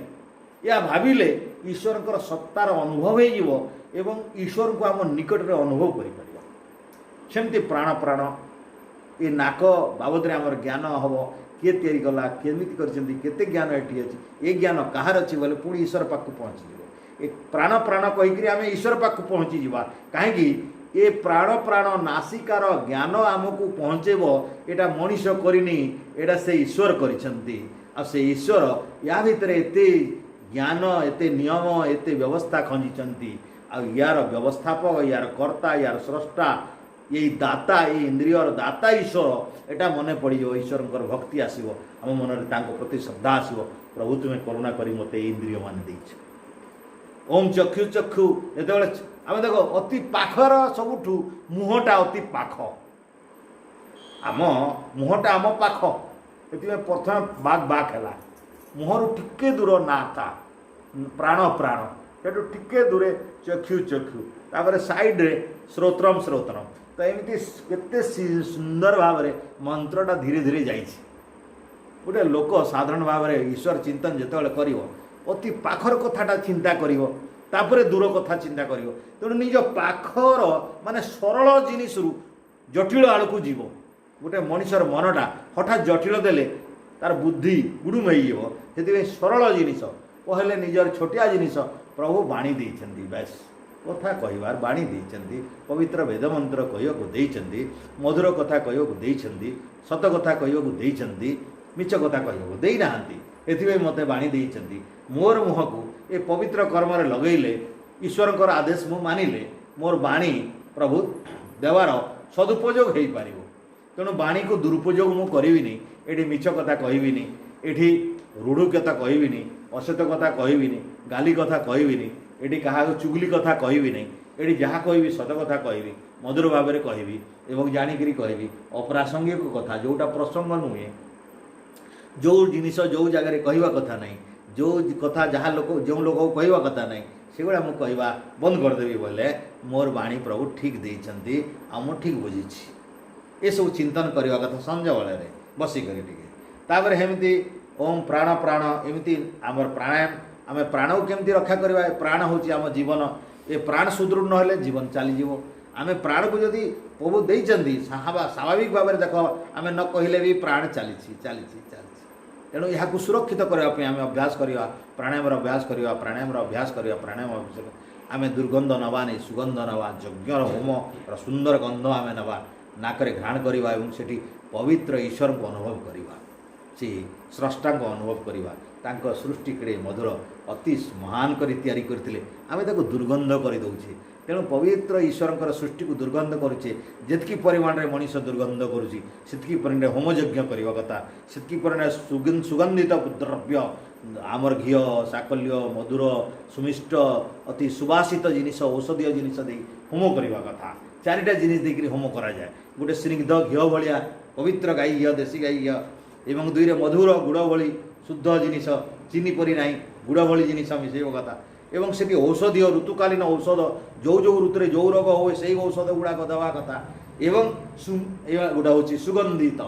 या भाविले ईश्वरंकर सत्तार अनुभव हो एवं ईश्वर को आम निकट में अनुभव करें प्राण प्राण ये नाक बाबद आमर ज्ञान हम किए तैयारी कला केमिति करछन्ती केते ज्ञान एठी अछि ए ज्ञान कहार अछि बोले पुणी ईश्वर पाखु पहुँची जीव ए प्राण प्राण कहिकरी आमे ईश्वर पाखु पहुँची जीवा काहेकि ए प्राण प्राण नासिकार ज्ञान आमको पहुँचेबो एटा मनीष करिनी एटा से ईश्वर करिसन्ती आ से ईश्वर या भितर एते ज्ञान एते नियम एते व्यवस्था खंजिचन्ती आ यार व्यवस्थापक यार कर्ता यार स्रष्टा ये दाता ये इंद्रियर दाता ईश्वर एटा मने पड़ो ईश्वर भक्ति आसो आम मन में प्रति श्रद्धा आसो प्रभु तुम्हें करुणा करी मत इंद्रिय मान देछ ओम चक्षु चक्षु जो आम देख अति पाखर सबुठू मुहटा अति पाख आम मुहटा आम पाख ये प्रथम बाघ बाघ है मुहर टिके दूर नाता प्राण प्राण से टिके दूरे चक्षु चक्षु तापर साइड रे श्रोत्रम श्रोत्रम तो एमती केते सुंदर भाव में मंत्रटा धीरे धीरे जाइए गोटे लोक साधारण भाव में ईश्वर चिंतन जिते कर अति पाखर कथाटा चिंता कर दूर कथा चिंता कर तेणु निज पाखर माने सरल जिनिस जटिल आड़ को जीव गोटे मनीषर मनटा हठात जटिल देले तार बुद्धि गुडुम हो सरल जिनिस कहले निजर छोटिया जिनिस प्रभु बाणी देइछन्ती बस कथा कहबार बाणी देइछन्ती पवित्र वेद मंत्र कहयको देइछन्ती मधुर कथा कहयको देइछन्ती सत कथा कहयको देइछन्ती मिछ कथा कहयको देइ नाहंती एथिबे मते बाणी देइछन्ती मोर मुह को ए पवित्र कर्म रे लगैले ईश्वरकर आदेश मु मानिले मोर बाणी प्रभु देवार सदुपयोग हेइ पारिबो तेणु बाणी को दुरुपयोग मु करिविनी एठी मिछ कथा कहबिनी एठी रूढ़ कथा कहबिनी असत्य कथा कहबिनी गाली कथा कहबिनी एठी कहा चुगली कथा कहबिनी एठी जहाँ कहबी सत कथा कहबी मधुर भाव में कहबी एवं जानिकरी कहबी अप्रासंगिक कथा जोटा प्रसंग नुहे जो जिनिस जो जगह कहवा कथा नहीं जो कथा जहाँ लोक जो लोक कहवा कथा नहीं सेगुड़ा मु कहवा बंद करदेवी बोले मोर बाणी प्रभु ठीक देइछन्ती आ मु ठीक बुझी ये सब चिंतन करवा कथा संध्या बेले बसिकर तापर हेमती ओम प्राण प्राण एमती आमर प्राणायाम आम प्राण को केमती रक्षा करवा प्राण हूँ आम जीवन ये प्राण सुदृढ़ नहेले जीवन चलीज आम प्राण को जदि प्रभु देइछन्ती स्वाभाविक भाव में देख आम न कहले भी प्राण चली चली तेणु यहाँ सुरक्षित करने आम अभ्यास करवा प्राणायाम अभ्यास करवा प्राणायाम अभ्यास करवा प्राणायाम अभ्यास आम दुर्गंध नवा नहीं सुगंध नवा यज्ञ होम सुंदर गंध आम नवा नाकरे घ्राण करवा से पवित्र ईश्वर को अनुभव करवा से स्रष्टा को अनुभव करवा तांको सृष्टि केड़े मधुर अति महान करी तैयारी करथिले आमे ताको दुर्गंध कर दउछे तेणु पवित्र ईश्वर सृष्टि को दुर्गंध करुचे जितकी परिमाण रे मनीष दुर्गंध करुची सेतकी परिमाण होमयज्ञ करवा कथा सेतकी परिमाण सुगंधित द्रव्य आमर घी साकल्य मधुर सुमिष्ट अति सुवासित जिनिस औषधीय जिनिस दे होम करवा कथा चारिटा जिनिस देकरी होम करा जाए गोटे स्निग्ध घी भलिया पवित्र गाई घी देशी गाई घी एवं दुईरे मधुर गुड़ भली शुद्ध जिनिस चीनी परी ना गुड़ भली जिनिस मिसेब कथा एवं से औषधीय ऋतुकालीन औषध जो जो ऋतु जो रोग हुए से औषध गुड़ाक देवा कथा एवं गोटा हूँ सुगंधित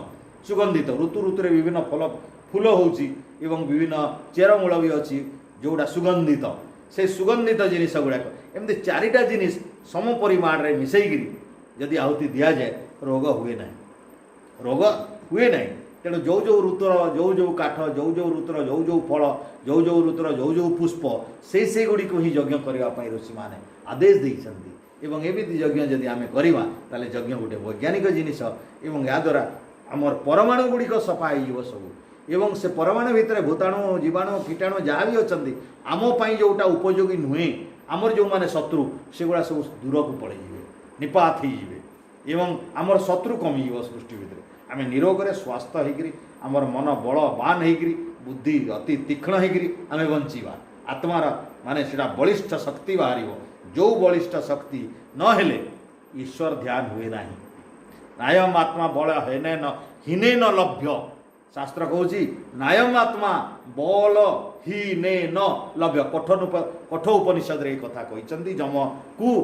सुगंधित ऋतु ऋतु विभिन्न फल फूल होवं विभिन्न चेरमूल भी अच्छी जोटा सुगंधित से सुगंधित जिनिस गुड़ाक एमती चारिटा जिनिस सम परिमाण रे मिसेकरी जदि आहुति दि जाए रोग हुए ना रोग हुए ना तेणु जो जो ऋतुर जो जो काठ जो जो ऋतुर जो जो फल जो जो ऋतुर जो जो पुष्प से गुड़ी को ही यज्ञ करने ऋषि मैंने आदेश देइछन्ति एवं एमिति यज्ञ जदि आम करवा ताले यज्ञ गोटे वैज्ञानिक जिनिस एवं या द्वारा आमर परमाणु गुड़िक सफा हो सब एवं से परमाणु भितर भूताणु जीवाणु कीटाणु जहाँ भी अच्छा आमपाई जोटा उपयोगी नुहे आमर जो मैंने शत्रु से गुड़ा सब दूर को पलैजे निपात हो एवं आमर शत्रु कमिज सृष्टि भितर आम निरोगरे स्वास्थ्य होकरी आमर मन बलवान होकरी बुद्धि अति तीक्ष्ण होकरी आम बंचीवा आत्मार माने सेटा बलिष्ठ शक्ति बाहर जो बलिष्ठ शक्ति नहेले ईश्वर ध्यान हुए ना नायम आत्मा बल हेने न हीने न लभ्य शास्त्र कहूँ नायम आत्मा बल हीने न लभ्य कठ उपनिषद रे कथा कहते जम को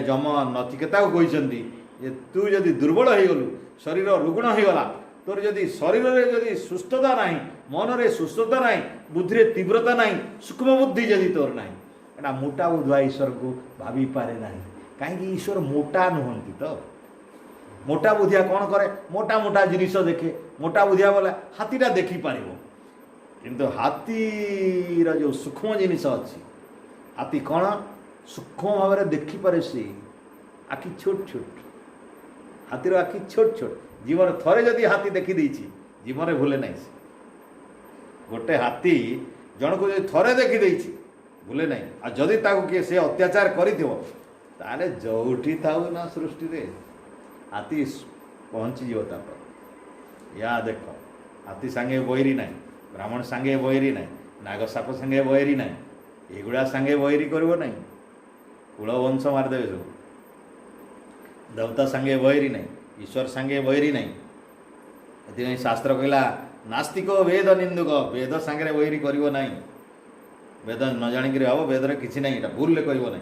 जम नचिकेता को कहते तू जदि दुर्बल हो गलु शरीर रुग्ण हो गला तोर जदि शरीर रे जदि सुस्थता नहीं मन रे सुस्थता नहीं बुद्धि रे तीव्रता नहीं सूक्ष्म बुद्धि जदि तोर नहीं एटा मोटा बुधवा ईश्वर को भाभी पारे ना कहीं ईश्वर मोटा नुहंती तो मोटा बुधिया कौन करे मोटा मोटा जिनिस देखे मोटा बुधिया बोले हाथीटा देखिपार किंतु हाथीर जो सूक्ष्म जिनिस अच्छी हाथी कौन सूक्ष्म भाव में देखिपे सी आखि छोट छोट हाथीर आखि छोट छोट जीवन थरे जदि हाथी देखी देछि जीवन भूले ना गोटे हाथी जन को थरे देखी देछि भूले ना आ जदि ताको किए से अत्याचार करिथिबो ताले जोठी थाउ ना सृष्टि रे हाथी पहुँची जीव तापर या देख हाथी सांगे बैरी ना ब्राह्मण सांगे बैरी ना नाग साप सांगे बैरी ना एगुड़ा सांगे बैरी करिवो ना कुल वंश मारिदेवे सब देवता सांगे बैरी ना ईश्वर सांगे बैरी ना ये शास्त्र कहला नास्तिक वेद निंदुक वेद सांगे बैरी करिवो ना वेद न जाणिक हम वेदर किसी ना ये भूल करिवो ना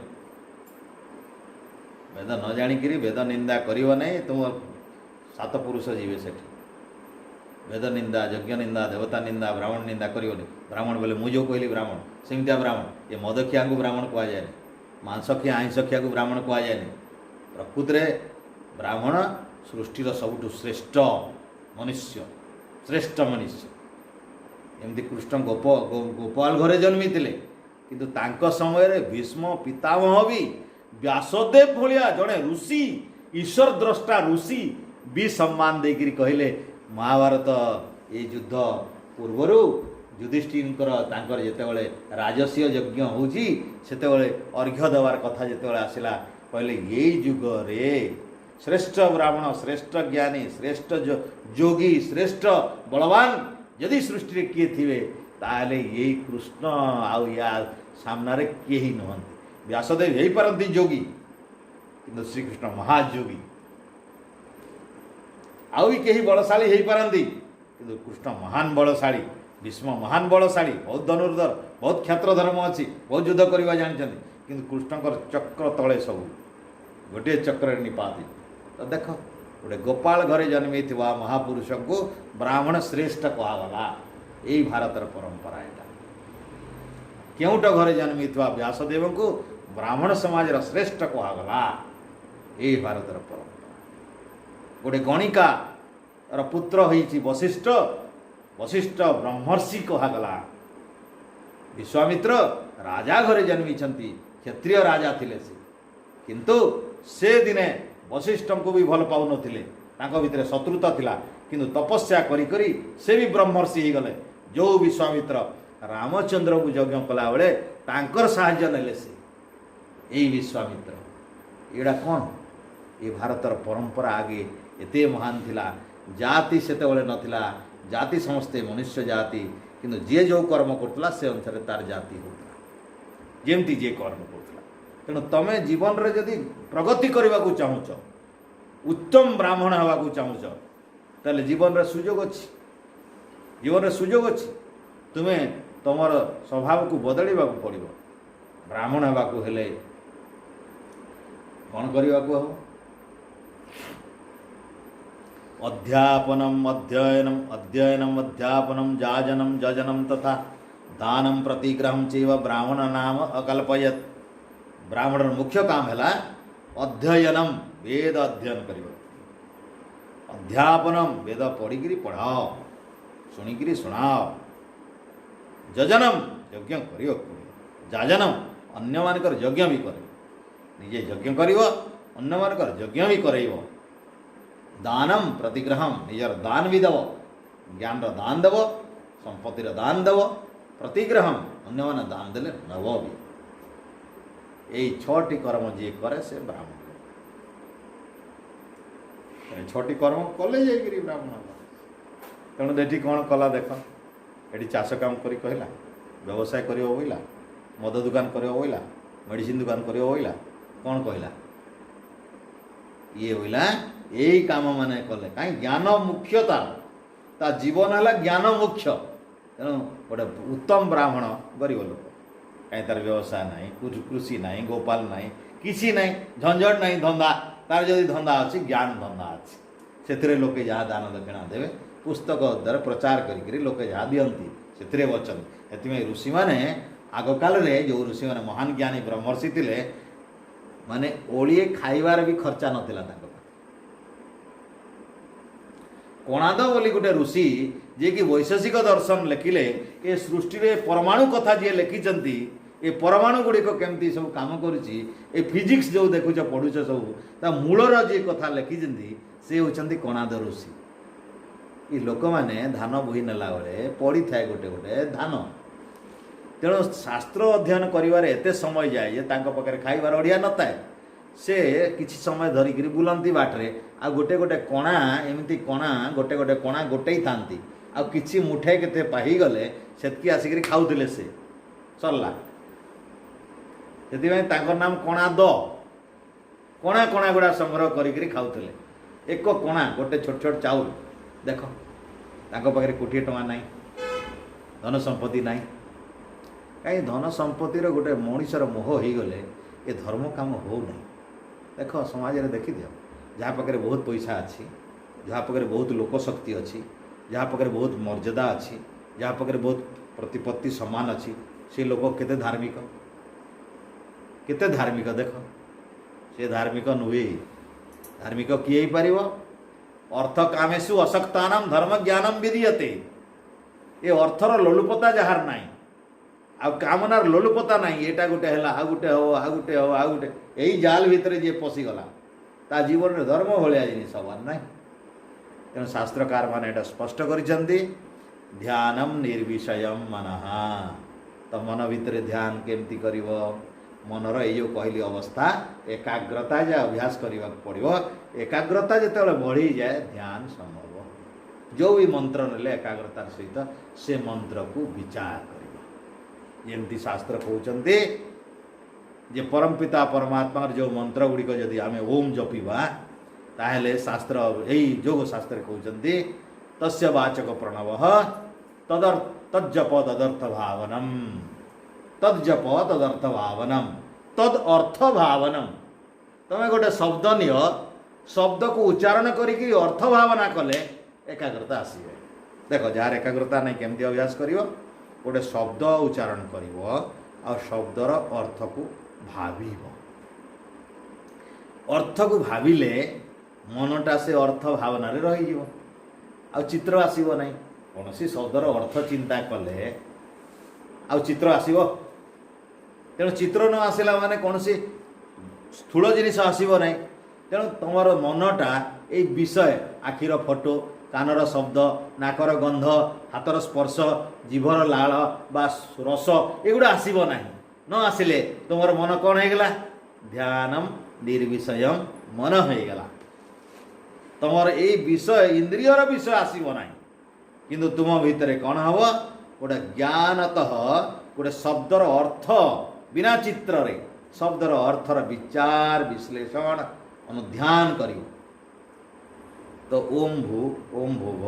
वेद न जाणिक वेद निंदा करिवो ना तुम सात पुरुष जीवे से वेद निंदा यज्ञ निंदा देवता निंदा ब्राह्मण निंदा करिवो नहीं ब्राह्मण बोले मुझे जो कहली ब्राह्मण सेमतिया ब्राह्मण ये मद खिया को ब्राह्मण कह जाए मांस खिया आइंस खिया को ब्राह्मण कह जाए प्रकृत में ब्राह्मण सृष्टिर सबुठ श्रेष्ठ मनुष्य श्रेष्ठ मनुष्य एमती कृष्ण गोपाल घरे जन्मी थे किंतु तांको समय भीष्म पितामह भी व्यासदेव भाया जड़े ऋषि ईश्वर द्रष्टा ऋषि भी सम्मान देकर कहले महाभारत ये युद्ध पूर्वर युधिष्ठिर जितेबाला राजस्व यज्ञ होची सेतेबाला अर्घ्य देवार कथा जितेबाला आसला कहले ये युग रे श्रेष्ठ ब्राह्मण श्रेष्ठ ज्ञानी श्रेष्ठ जोगी श्रेष्ठ बलवान यदि सृष्टि रे किए थिवे ताले यही कृष्ण आउ या सामने किए ही नुहंती व्यासदेव यही पारती जोगी किंतु श्रीकृष्ण महाजोगी आउ भी कहीं बलशाली हो पारती किंतु कृष्ण महान बलशाली भीष्म महान बलशाली बहुत धनुर्धर बहुत क्षत्र धर्म अच्छी बहुत युद्ध करवा जानते किंतु कृष्णकर चक्र तले सब गोटे चक्र निपाती तो देख गोटे गोपाल घरे जन्मी थी महापुरुष को ब्राह्मण श्रेष्ठ कहगला यही भारतर परंपरा यहाँ केउट घरे जन्मी थी व्यासदेव को ब्राह्मण समाज श्रेष्ठ कहगला यही भारतर परंपरा गोटे गणिका पुत्र होइछि वशिष्ठ वशिष्ठ ब्रह्मर्षि कहगला विश्वामित्र राजा घरे जन्मी क्षत्रिय राजा थिले से किंतु से दिने वशिष्ठ को भी भल पाउ नथिले तांको भितरे शत्रुता थिला किंतु तपस्या करी करी से भी ब्रह्मर्षि हो गले जो विश्वामित्र रामचंद्र को यज्ञ कला बेले तांकर साहाय्य नेले से यही विश्वामित्र एड़ा कौन ये भारतर परंपरा आगे एते महान थिला जाति सेते बेले नथिला जाति समस्ते मनुष्य जाति किंतु जे जो कर्म करतला से अनुसार तार जाति होता जेमती जे कर्म करतला तेणु तमे जीवन रे जदि प्रगति करने को चाहूच उत्तम ब्राह्मण हवा को चाहूच ताले जीवन रे सुजोग अछि जीवन रे सुजोग अछि तुम्हें तुमर स्वभाव को बदलवा को पड़ो ब्राह्मण हवा को हेले कौन करने को हम अध्यापनम अध्ययनम अध्ययनम अध्यापनम जाजनम जजनम तथा दानम प्रतिग्रहम चैव ब्राह्मण नाम अकल्पयत ब्राह्मण मुख्य काम है अध्ययनम वेद अध्ययन कर अध्यापनम वेद पढ़िकी पढ़ाओ शुणिकी शुणाओ जजनम यज्ञ कर जाजनम अन्य मानकर यज्ञ भी कर निजे यज्ञ कर अन्य मानकर यज्ञ भी करइब दानम प्रतिग्रहम निजर दान भी देव ज्ञान दान देव संपत्तिर दान देव प्रतिग्रहम अन्य मान दान देले नव भी यही छटी कर्म जी करे से ब्राह्मण छटी कर्म कले जाइए ब्राह्मण तेणु देखी कौन कला देख ये चाष काम कर कहला व्यवसाय कर बोला मद दुकान कर बोला मेडिसिन दुकान कर बोला कौन कहला ये बोला यही काम मैंने कले कहीं ज्ञान मुख्यता ता जीवन है ज्ञान मुख्य तेणु गोटे उत्तम ब्राह्मण गरीब लोक कहीं तार व्यवसाय ना कृषि ना गोपाल ना किसी ना झंझट ना धंदा तार जदि धंदा अच्छी ज्ञान धंदा अच्छी से लोके जहाँ दान दक्षिणा देवे पुस्तक द्वारा प्रचार करी लोके जहाँ दियंती से वचन से ऋषि मैंने आग काल जो ऋषि मैंने महान ज्ञानी ब्रह्मर्षि थे माने ओलिए खाइबार भी खर्चा नथिला कोणाद बोली गोटे ऋषि जे कि वैशेषिक दर्शन लिखिले ए सृष्टि रे परमाणु कथा जी लिखिंट ए परमाणु गुड़िक केमती सब काम करुच्ची ए फिजिक्स जो देखुच पढ़ुच सब ता मूलर जी कथा लिखिंट से होती कोणाद ऋषि। ये लोक मैंने धान बोही नेला बेले पड़ी थाए गोटे गोटे धान तेणु शास्त्र अध्ययन करिवारे एते समय जाए जे तांको पाखरे खाइबार अड़िया नताए से किछि समय धरिकी बुलंती बाटरे आ गोटे गोटे कणा एमती कणा गोटे गोटे कणा गोटे ही थांती आ किछि मुठे केते पाही गले सेतकी आसिकरी खाउथिले से सरला सेति तांकर नाम कणा द कणा कणा गुड़ा संग्रह करिकरी खाउथिले एक कणा गोटे छोट छोट चाउल देख तांको पाखरे कोटिए टଙ୍କା नाही धन संपत्ति नाही कहीं धन संपत्तिर गोटे मनीषर मोह हो गले ये धर्म काम हो नहीं। देख समाज में देखी दियो जहाँ पाखे बहुत पैसा अच्छी जहाँ पाखे बहुत लोकशक्ति अच्छी जहाँ पाखे बहुत मर्यादा अच्छी जहाँ पाखे बहुत प्रतिपत्ति सम्मान अच्छी से लोक केते धार्मिक देख से धार्मिक नुहे धार्मिक किए पार अर्थ कामेशु अशक्तानाम धर्म ज्ञानम विधीयते ये अर्थर लोलुपता जार नाई आ कामनार लोलुपता नहीं एटा गोटे है आ गोटे हो आ गोटे हो आ गोटे यही जाल भितर जी पशिगला ता जीवन में धर्म भाया जिनिस हबार ना तेणु शास्त्रकार मैंने यहाँ स्पष्ट कर ध्यानम निर्विषयम मनः तो मन भितर ध्यान केमती कर मनर ये कहली अवस्था एकाग्रता जे अभ्यास करने पड़ो एकाग्रता जो बढ़ी जाए ध्यान संभव जो भी मंत्र ने एकाग्रतार सहित से मंत्र को विचार कर जमती शास्त्र कहते जे परमपिता परमात्मा जो मंत्र गुड़िक जदि आम ओम जपिबा ताहले शास्त्र यही जोग शास्त्र कहते तस्य वाचक प्रणव तज्जप तदर्थ भावनम तज्जप तदर्थ भावनम तद अर्थ भावनम तमें गोटे शब्द निय शब्द को उच्चारण करी अर्थ भावना कले एकाग्रता आसवे। देख जार एकाग्रता नहीं केमती अभ्यास कर गोटे शब्द उच्चारण कर शब्दर अर्थ को भाव अर्थ को भाविले मनटा से अर्थ भावना रही आ चित्र आसब ना कौन सी शब्दर अर्थ चिंता कले आ चित्र आसब तेणु चित्र न आसला माने कौन सी स्थूल जिनिस आसब ना तेणु तुम मनटा ये विषय आखिर फोटो कानर शब्द नाकर गंध हाथर स्पर्श जीभर लाल बा रस एगुड़ा आसब ना न आसिले तुम मन कौन होगा ध्यानम निर्विषयम मन होगा तुम ये विषय इंद्रियर विषय आसब ना किंतु तुम भितर कौन हम गोटे ज्ञानतः गोटे शब्दर अर्थ बिना चित्र रे शब्दर अर्थर विचार विश्लेषण अनुध्यान कर तो ओम भू ओम भुव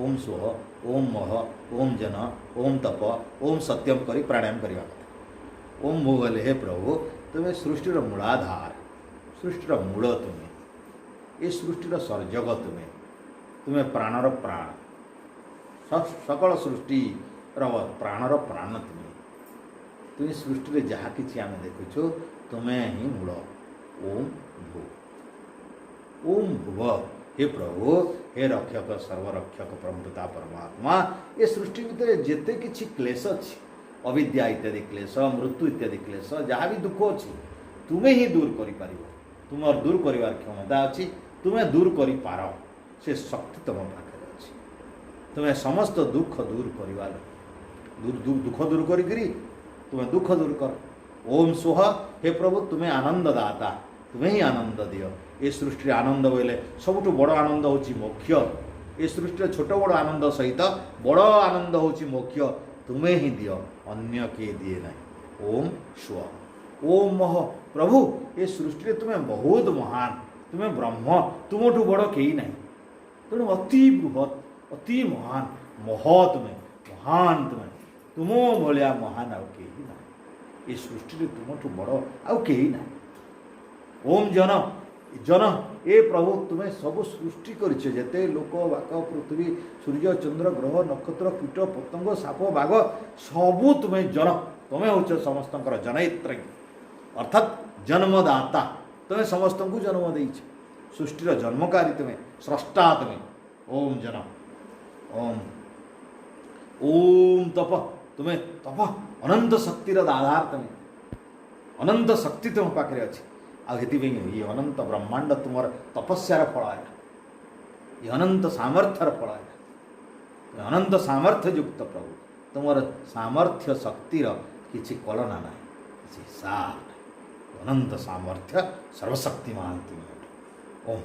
ओम सुह ओम मह ओम जन ओम तप ओम सत्यम करी प्राणायाम करवा कथा। ओम भू गले हे प्रभु तुम्हें सृष्टिर मूलाधार सृष्टिर मूल तुम्हें ये सृष्टिर सर्जक तुम्हें प्राणर प्राण सकल सृष्टि प्राणर प्राण तुम्हें सृष्टि जहाँ कि आम देखुचु तुम्हें ही मूल ओम भू ओम भुव हे प्रभु हे रक्षक सर्वरक्षक प्रभुता परमात्मा ये सृष्टि भितर जेते किछि क्लेश अच्छी अविद्या इत्यादि क्लेश मृत्यु इत्यादि क्लेश जहाँ भी दुख अच्छी तुम्हें ही दूर कर तुम दूर कर क्षमता अच्छी तुम्हें दूर कर पार से शक्ति तुम पाखे अच्छी तुम्हें समस्त दुख दूर कर दुख दूर करी तुम्हें दुख दूर कर ओम सुह हे प्रभु तुम्हें आनंद दाता तुम्हें ही आनंद दियो ये सृष्टि आनंद बोले सबुठ बड़ आनंद होची मोक्ष ये सृष्टि छोट बड़ आनंद सहित बड़ आनंद होची मोक्ष तुम्हें ही दियो अन्य किए दिए ना ओम स्व ओम मह प्रभु ये सृष्टि तुम्हें बहुत महान तुम्हें ब्रह्म तुमठू बड़ कई ना तेणु अति बृहत अति महान मह तुम्हें महान तुम्हें तुमो भाया महान आउ कई ना ये सृष्टि तुमठू बड़ आउ कई ना ओम जन जन ए प्रभु तुम्हें सब सृष्टि करते लोक बाक पृथ्वी सूर्य चंद्र ग्रह नक्षत्र कीट पतंग साप बाघ सबू तुम्हें जन तुम्हें हो समस्त जनयित्री अर्थात जन्मदाता तुम्हें समस्त को जन्म दे सृष्टिर जन्मकारी तुम्हें स्रष्टा तुम्हें ओम जन ओम ओम तप तुम्हें तप अनंत शक्तिर आधार तुम्हें अनंत शक्ति तुम पाखे अच्छी आती ये अनंत ब्रह्मांड तुम तपस्यार फल है ये अनंत सामर्थ्यर फल है अनंत सामर्थ्य युक्त प्रभु तुम सामर्थ्य शक्तिर किसी कलना ना किसी सार अनंत सामर्थ्य सर्वशक्तिमान तुम ओम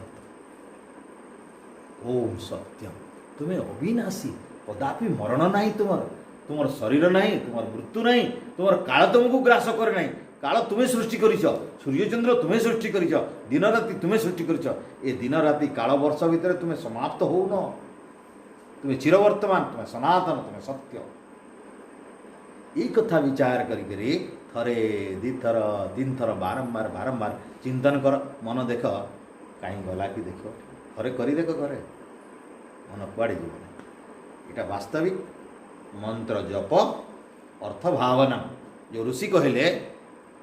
ओम सत्यम तुम्हें अविनाशी कदापि मरण नहीं तुम शरीर नहीं तुम मृत्यु नहीं तुम काल तुमको ग्रास करे नहीं काल तुम्हें सृष्टि कर सूर्यचंद्र तुम्हें सृष्टि कर दिन राति तुम्हें सृष्टि कर दिन राति काल वर्ष भितर तुम्हें समाप्त हो न तुम्हें चिरवर्तमान तुम्हें सनातन तुम्हें सत्य ये कथा विचार करी थरे दिथर तीन थर बारंबार बारंबार चिंतन कर मन देख कहीं गला कि देख थरे कर देख घरे मन कुआड़े जीवन यहाँ वास्तविक मंत्र जप अर्थ भावना जो ऋषि कहले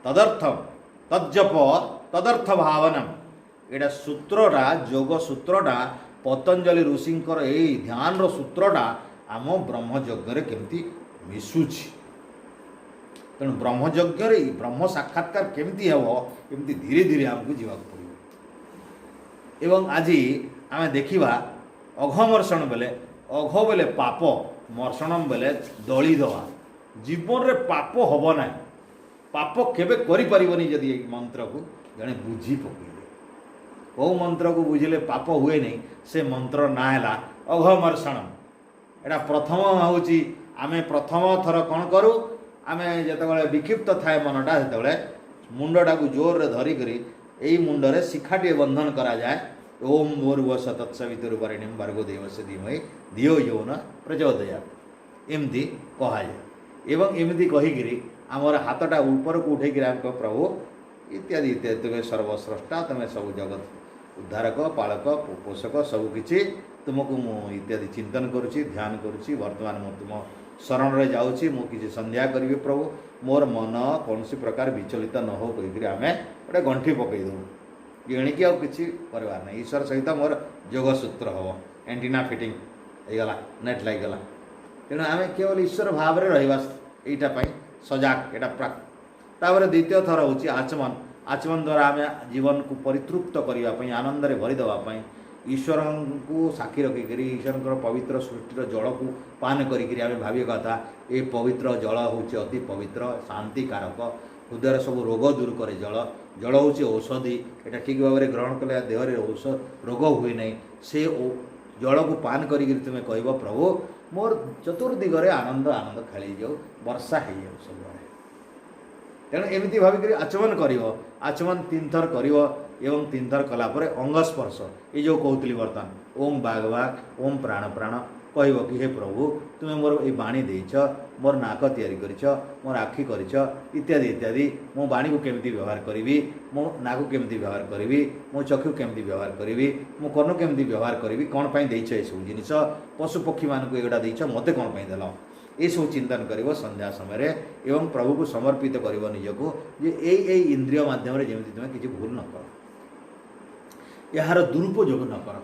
तदर्थम तज्जप तदर्थ भावना एटा सूत्रटा योग सूत्रटा पतंजलि ऋषिंकर यही ध्यान सूत्रटा आम ब्रह्मयज्ञ केमती मिशुची तेणु ब्रह्मयज्ञ ब्रह्म साक्षात्कार केमती हे केमती धीरे धीरे आमको जीवा पड़ो एवं आज आम देखा अघमर्षण बेले अघ बेले पाप मर्षण बेले दली दवा जीवन रे पाप हम ना पाप केबे करि परिबनी जदि ये मंत्र को जने बुझी पकड़े कौ मंत्र को बुझिले पाप हुए नहीं से मंत्र ना है अघमर्षण एटा प्रथम हूँ आमे प्रथम थर कौन करूँ आमे जिते विक्षिप्त थाए मनटा से मुंडटा को जोर रे धरिक यही मुंडरे शिखाटे बंधन करा जाए ओम भूर्भुवः तत्सवितुर्वरेण्यं भर्गो देवस्य धीमहि धियो यो न प्रचोदयात् एमती कहुए एवं एमती कहीकि आमर हाथटा ऊपर को उठे प्रभु इत्यादि इत्यादि तुम्हें सर्वस्रष्टा तुम्हें सब जगत उद्धारक पालक पोषक सबकि तुमको मु इत्यादि चिंतन करुच्ची ध्यान करुच्ची वर्तमान मु तुम शरण रे जाऊँगी मु किसी संध्या करी प्रभु मोर मन कौन प्रकार विचलित न हो कहीकि आम गोटे गंठी पकई दू एणिकी आउ कि करवार ना ईश्वर सहित मोर योगसूत्र हम एंटीना फिटिंग होगला नेट लगिगला तेणु आम केवल ईश्वर भाव में रहा यहीटापी सजाग यहाँ प्राक तापर द्वितीय थर हूँ आचमन आचमन द्वारा आम जीवन को परितृप्त करने आनंद में भरीदवाई ईश्वर को साक्षी रखिक ईश्वर पवित्र सृष्टि जल को पान करें भावी कथा ये पवित्र जल हूँ अति पवित्र शांतिकारक हृदय सब रोग दूर करे जल जल हूँ औषधि यहाँ ठीक भाव में ग्रहण कले देहरे औषध रोग हुए नहीं से जल को पान करी तुम्हें कह प्रभु मोर चतुर्दिगरे आनंद आनंद खेली जाऊ वर्षा हो जाऊ सब तेणु एमती भाविक आचमन कर आचमन तीन थर कर एवं तीन थर कलापर अंगस्पर्श ये जो कहती बर्तमान ओम बाघ बाघ ओम प्राण प्राण कह कि हे प्रभु तुम्हें मोर ये बाणी देच मोर नाक तैयारी करिछ मोर आखि करिछ इत्यादि इत्यादि मो बाणी को केमती व्यवहार करी मो नाक को केमती व्यवहार करी मो चक्षु केमती व्यवहार करी मो कर्ण केमती व्यवहार करी कौन पाई देछ ये सब जिनिस पशु पक्षी मानक एगुड़ा देछ मते कौन पाई देल ये सब चिंतन कर संध्या समय एवं प्रभु को समर्पित कर निजको ये इंद्रिय माध्यम जमी तुम्हें किसी भूल न कर यार दुरुपयोग न कर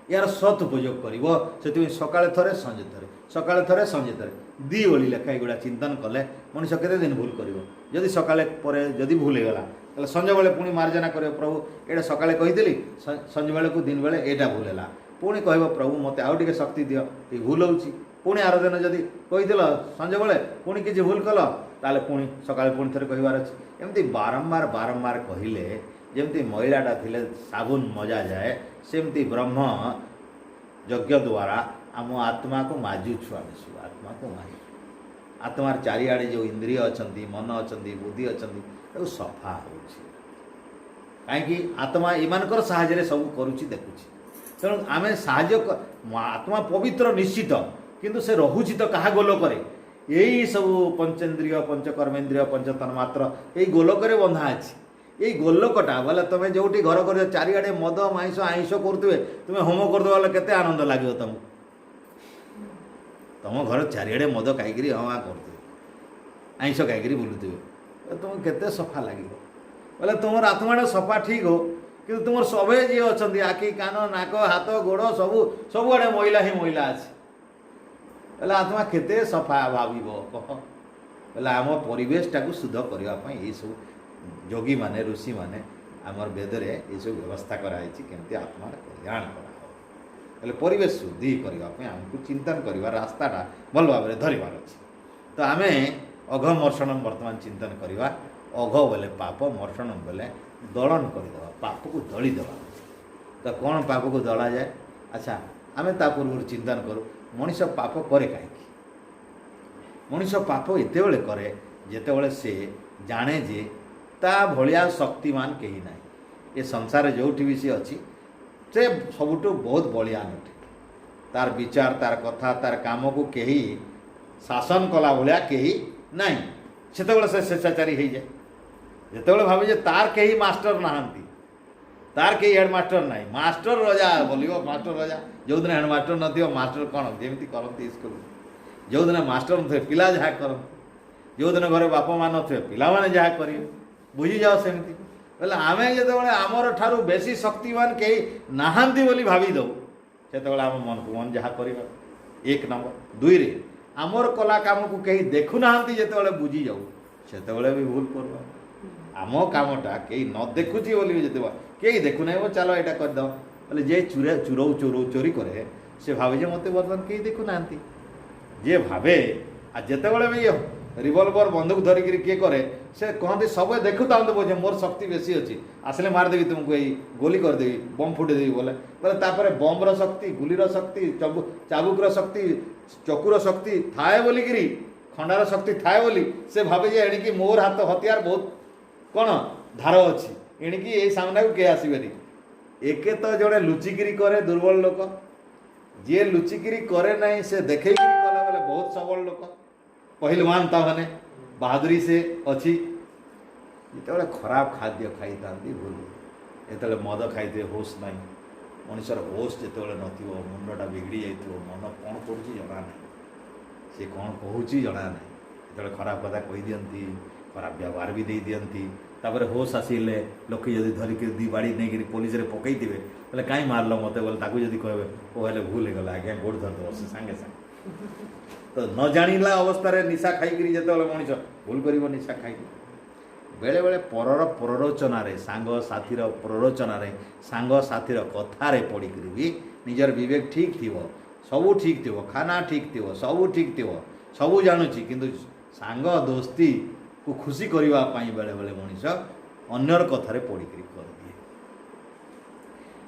यार सत उपयोग कर सकाଳେ थरे संजे थरे सकाଳେ थरे संजे थरे दी ओली लेखा एगुड़ा चिंतन कले मनुष्य केते दिन भूल कर जदि सकाଳେ परे जदि भूल होगला ताले संजे बेले पुणी मार्जना कर प्रभु एटा सकाଳେ कहीदेली संजे बेले को दिन बेले एटा भूल है पुणी कह प्रभु मत आउ टे शक्ति दियो ये भूल होची पुणी आर दिन जदि कहीदेल संजे बेले पुणी किसी भूल कल ताले पुणी सकाଳେ पुणी थरे कहबार अछि एमती बारंबार बारंबार कहले जमती महिलाटा थिले साबुन मजा जाए सेमती ब्रह्म यज्ञ द्वारा आम आत्मा को माजुछु आम सब आत्मा को माजु आत्मार चारिआडे जो इंद्रिय अच्छा मन अच्छा बुद्धि अच्छा सफा हो कहीं आत्मा इमानकर साहाय्य सब करुच्ची देखुची तेणु आम साहाय्य आत्मा पवित्र निश्चित किंतु से रहुची तो क्या गोलक यही सब पंचेन्द्रिय पंचकर्मेन्द्रिय पंचतन्मात्र यही गोलक बंधा अच्छी यही गोलकटा बोले तुम जो घर कर चारिआडे मद मांस आईष करुवे तुम्हें होम करदे केते आनंद लगे तुम घर चारिआडे मद खाई हाँ करते आईष खाई बुलुवे तुम केते सफा लगे बोले तुम आत्माटा सफा ठीक हो कि तुम सभे जी अच्छा आखि कान नाक हाथ गोड़ सबुआड़े मैला ही मैला अच्छे बोले आत्मा केते सफा भाव बोले आम परिवेश टाक शुद्ध करने ये सब योगी माने ऋषि माने आमर वेदरे ये सब व्यवस्था कराई केमती आत्मार कल्याण करा परिवेश शुद्धि करने आमको चिंतन करवा रास्ताटा भल भाव धरबार अच्छे तो आम अघ मर्षणम वर्तमान चिंतन करवा अघ बोले पाप मर्षणम बोले दलन करदे पाप को दलीदेवा तो कौन पाप को दला जाए अच्छा आम ता पूर्व चिंतन करूँ मनीष पाप करे कहीं मनीष पाप एत करे जिते से जाने जे ता भलिया शक्तिमान कहीं ना ये संसार जो भी सी अच्छी से सबुठ बहुत बलियान अटे तार विचार तार कथा तार काम को कहीं शासन कला भाया कहीं ना से स्वेच्छाचारी हो जाए जिते भावे जे तार कहीं मास्टर नहांती तार कहीं हेडमास्टर ना मास्टर रजा बोलो मास्टर रजा जो दिन हेडमास्टर न मास्टर कौन जमी करती स्कूल जो दिन मास्टर थे पिला जहाँ करते जो दिन घर बापा माँ थे पिला माने जहाँ करेंगे बुझी जाओ सेमती बोले आम जो आमर ठारू बेसी शक्तिमान कहीं नहांती बोली भावी दो से आम मन को मन जहाँ करवा एक नंबर दुई रे आमर कला काम को कहीं देखु ना जो बुझी जाऊ से भी भूल करवा आम कामटा कहीं न देखुची बोली जिते कहीं देखुना वो चलो यहाँ करद बोले जे चोरी करे से भावे जे मत बर्तमान कहीं देखुना जे भावे आ जिते भी रिवल्वर बंदूक धरिकी किए करे से कहते सब देखु था बोझे मोर शक्ति बेसी अच्छी आसले मारदेवी तुमको यही गोली करदेवी बम फुटेदेवी बोले बोले तापर बम्र शक्ति गुलीर शक्ति चाबुकर शक्ति चकुर शक्ति थाए बोलिकी खंडार शक्ति थाए बोली से भावे जे एणिकी मोर हाथ हथियार बहुत कौन धार अच्छी एणिकी यही सामना को किए आसबेनी एके तो जड़े लुचिकी करे दुर्बल लोक जी लुचिकी करे ना से देखे कला बोले बहुत सबल लोक पहलवान ताने बहादुरी से अच्छी जिते खराब खाद्य खाई था भूल ये मद खाई होश ना मनुष्यर होश जो मुंडा बिगड़ी जाइए मन कौन कर जना ना सी कौन कहूँ जना ना जो खराब कथा कही दिखती खराब व्यवहार भी दे दिखती तापर होश आसिले लोक जब धरिक दी बाड़ी नहीं पुलिस पकई थे बोले कहीं मारल मत बोले जब कहे वो हेल्ले भूल हो गला आज्ञा गोड़ धरद से सागे सागे तो न जानिला अवस्था निशा खाई जो मनीष भूल कर निशा खाई बेले बेले परर प्ररोचन सांग साथीर प्ररोचन सांग साथीर कथार पड़िक भी निजर विवेक ठीक थी सबू ठीक थी खाना ठीक थी सबू ठीक थी सबू जानूची किंतु सांग दोस्ती को खुशी करने बेले बेले मनीष अन्यर कथार पड़िक कर दिए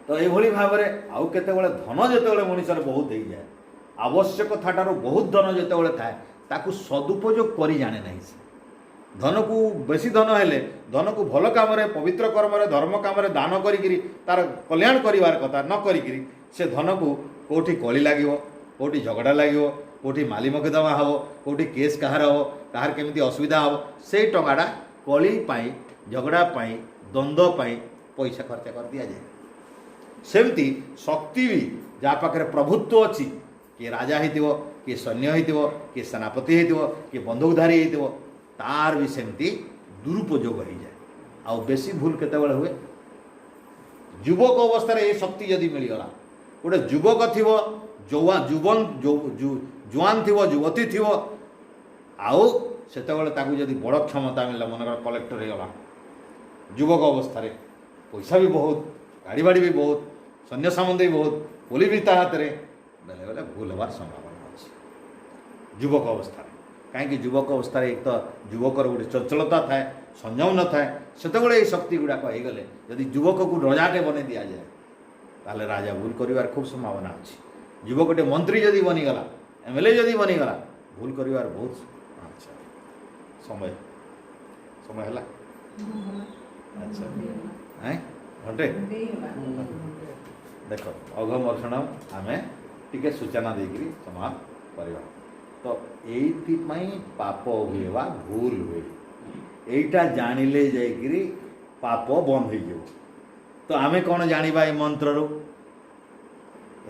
तो ये भाव में आउ के धन जो मनीषर बहुत हो जाए आवश्यकता ठारू बहुत धन जो थाए ताकू सदुपयोग कर जाने ना से धन को बेसी धन हेले धन को भल काम पवित्र कर्म धर्म काम दान करी तार कल्याण करार कथा न करी से धन को कौटी कली लगे कौटी झगड़ा लगे कौटी माली मकदमा हम कौटी केस कहार हम कहार केमी असुविधा हम से टाटा कली झगड़ापाई द्वंद्वपाई पैसा खर्चा कर दि जाए सेमती शक्ति भी जहाँ पाखे प्रभुत्व अच्छी किए राजा हो किए सैन्य हो किए सेनापति हो किए बंदूकधारी हो तार भी सेमती दुरुपयोग हो जाए आ बेसी भूल केत हुए युवक अवस्था ये शक्ति जदि मिलगला गोटे युवक थी जुआन थी युवती थी आउ से जदि बड़ क्षमता मिलला मनकर कलेक्टर होगा युवक अवस्था पैसा भी बहुत गाड़ी बाड़ी भी बहुत सैन्य सामंत भी बहुत पुलिस भी ता हाथ में बेले बेले भूल हबार संभावना अच्छी युवक अवस्था कहीं युवक अवस्था एक तो युवकर गोटे चंचलता थाए संयम न थाए से शक्ति गुड़ाक होगले जदि युवक को रजाटे बन दि जाए ताले राजा भूल कर खूब संभावना अच्छी युवकटे मंत्री जदि बनीगला एमएलए जदि बनीगला भूल कर बहुत अच्छा समय समय है अच्छा है घंटे देख अघमर्षण आम टे सूचना देकर समाप्त करवा तो ये पाप हुए वा भूल हुए यहीटा जानिले जाइए पाप बंद हो तो आम कौन जाना ये मंत्र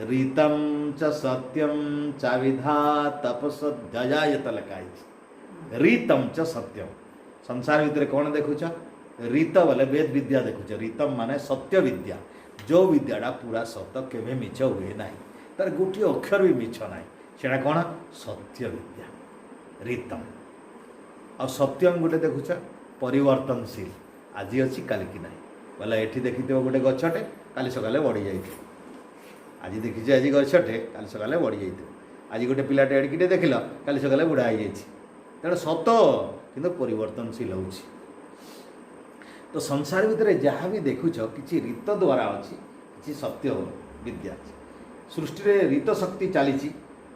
रीतम च सत्यम च विधा तपस्या ये तो लिखाई रीतम च सत्यम संसार भितर कौन देखुच रीत बोले वेद विद्या देखुच रीतम माने सत्य विद्या जो विद्याटा पूरा सत केवे मिछ हुए ना तार गोटे अक्षर भी मिछ ना सेटा कौन सत्य विद्या रीतम आ सत्यम गोटे देखुच परिवर्तनशील आज अच्छी काली की ना बोले ये देखिए गोटे गछटे काली सकाले बढ़ी जाए आज देखी आज गछटे काली सकाले बढ़ी जाए आज गोटे पिलाटे एड़कीटे देख काली सकाले बुढ़ा हो जाए तेणु सत कि परिवर्तनशील हो तो संसार भितर जहाँ भी देखुच कि रीत द्वारा अच्छी कि सत्य विद्या अच्छी सृष्टि रे रीत शक्ति चली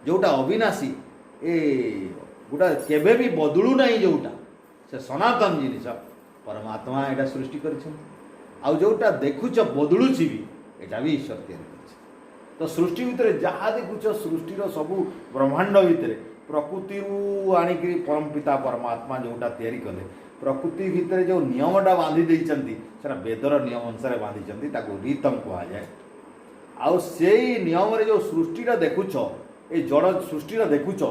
जोटा अविनाशी ए गोटा केबे भी बदलू ना जोटा से सनातन जिनिस परमात्मा यहाँ सृष्टि जोटा देखुच बदलुची भी यहाँ भी ईश्वर तैयारी कर तो सृष्टि भितर जहाँ देखुच सृष्टिर सबू ब्रह्मांड भितर प्रकृति आणिक परम पिता परमात्मा जोटा तैयारी कले प्रकृति भितर जो नियमटा बांधी देइचंती सेटा वेदर नियम अनुसार बांधी रीतम कहुए आउ से नियम रे जो सृष्टिटा देखुच ये जड़ सृष्टिटा देखुच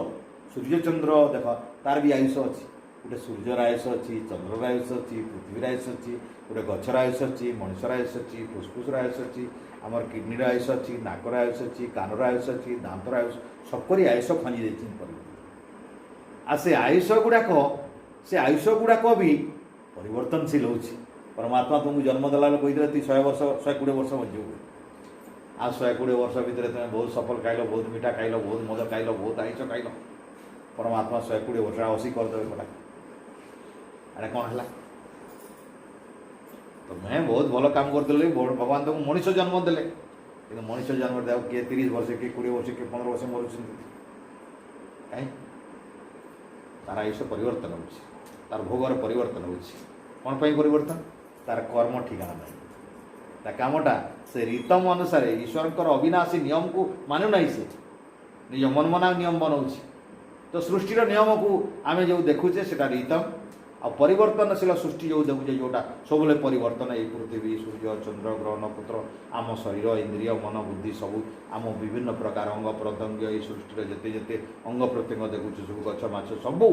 सूर्य चंद्र देख तार भी आयुष अच्छी गोटे सूर्यर आयुष अच्छी चंद्र आयुष अच्छी पृथ्वी आयुष अच्छी गोटे गचर आयुष अच्छी मनुष्यर आयुष अच्छी फुसफुस आयुष अच्छी आमर किडनी आयुष अच्छी नाकर आयुष अच्छी कानर आयुष अच्छी दांतर आयुष सबकरी आयुष खंजी देती आ से आयुष गुड़ाक से आयुष गुड़ाक भी परिवर्तनशील हो परमात्मा तुमको जन्म देला कहते तुम 100 वर्ष 120 वर्ष बंचू आ 120 वर्ष भितर तुम बहुत सफल खाइल बहुत मीठा खाइल बहुत मद खाइल बहुत आयुष खाइल परमात्मा 120 वर्ष 80 करदे कटा अरे कौन है तो मैं बहुत भल काम करदे भगवान तुमको मनुष्य जन्म देले कि मनुष्य जन्म दे किए 30 वर्ष किए 20 वर्ष किए 15 वर्ष मरुच्च कहीं तार आयुष परिवर्तन हो तार भोगर परिवर्तन हो कौन पर परिवर्तन तार कर्म ठिकाना ना कामटा से रीतम अनुसार ईश्वर अविनाशी नियम को मानु ना से निज मनमना नियम बनाऊँ तो सृष्टिर नियम को आम जो देखुचे से रीतम आ परिवर्तनशील सृष्टि जो देखुचे जोटा सब परिवर्तन ये पृथ्वी सूर्य चंद्र ग्रह नक्षत्र आम शरीर इंद्रिय मन बुद्धि सब आम विभिन्न प्रकार अंग प्रत्यंग ये सृष्टि जिते जिते अंग प्रत्यंग देखुचे सब गछ माछ सब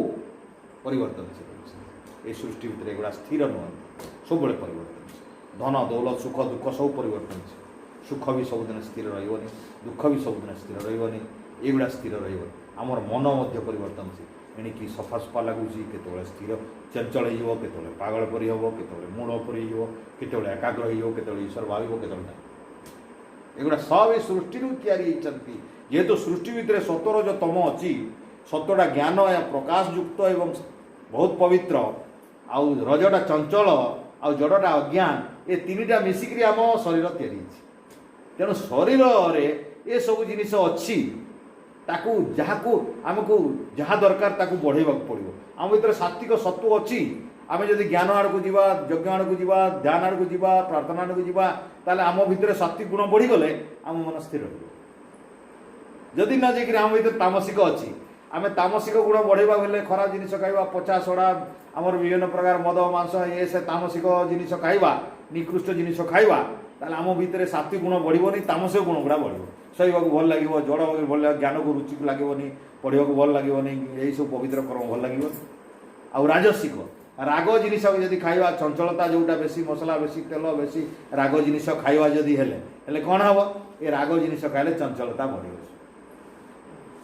परिवर्तनशील ये सृष्टि भितर एगुड़ा स्थिर नुहति सब परिवर्तन धन दौलत सुख दुख सब परिवर्तनशील सुख भी सबुदिन स्थिर रही दुख भी सबुदिन स्थिर रही एगुड़ा स्थिर रमर मन परिवर्तनशील एणिकी सफा सफा लगुच के स्थिर चंचल होते पागल परी हम के मूढ़ परी के एकाग्र हो ईश्वर भाव के एगुड़ा सब सृष्टि या जेहेतु सृष्टि भितर सतर जो तम अच्छी सतटा ज्ञान या प्रकाश युक्त एवं बहुत पवित्र आउ रजटा चंचल आउ जड़टा अज्ञान ये तीनटा मिसिक आम शरीर तैयारी तेणु शरीर ये सब जिनिस अच्छी ताकू जहाँ को आमको जहाँ दरकार ताकू बढ़ेवा पड़ो आम भर सात्विक सत्व अच्छी आम जब ज्ञान आड़ को जीवा यज्ञ आड़ को जीवा ध्यान आड़ को जीवा प्रार्थना आड़ को जीवा ताले आम भीतर सात्विक गुण बढ़ीगले आम मन स्थिर जदि न जाकर आम भीतर तामसिक अच्छी आम तामसिक गुण बढ़ेवा बेले खराब जिनिस खाइबा पचा सड़ा आमर विभिन्न प्रकार मद मांस ये से तामसिक जिनिस खाइबा निकृष्ट जिनिस खाइबा ताले आम भीतर सात्विक गुण बढ़ोनी तामसिक गुण गुड़ा बढ़ो शैवा को भल लगे जड़ भल लगे ज्ञान को रुचि को लगे पढ़ा को भल लगे यही सब पवित्र कर्म भल लगे आउ राजसिक राग जिनिस जदि खाइबा चंचलता जोटा बेसी मसला बेसी तेल बेसी राग जिनिस खाइबा जदि हेले कौन हम ये राग जिनिस खाइले चंचलता बढ़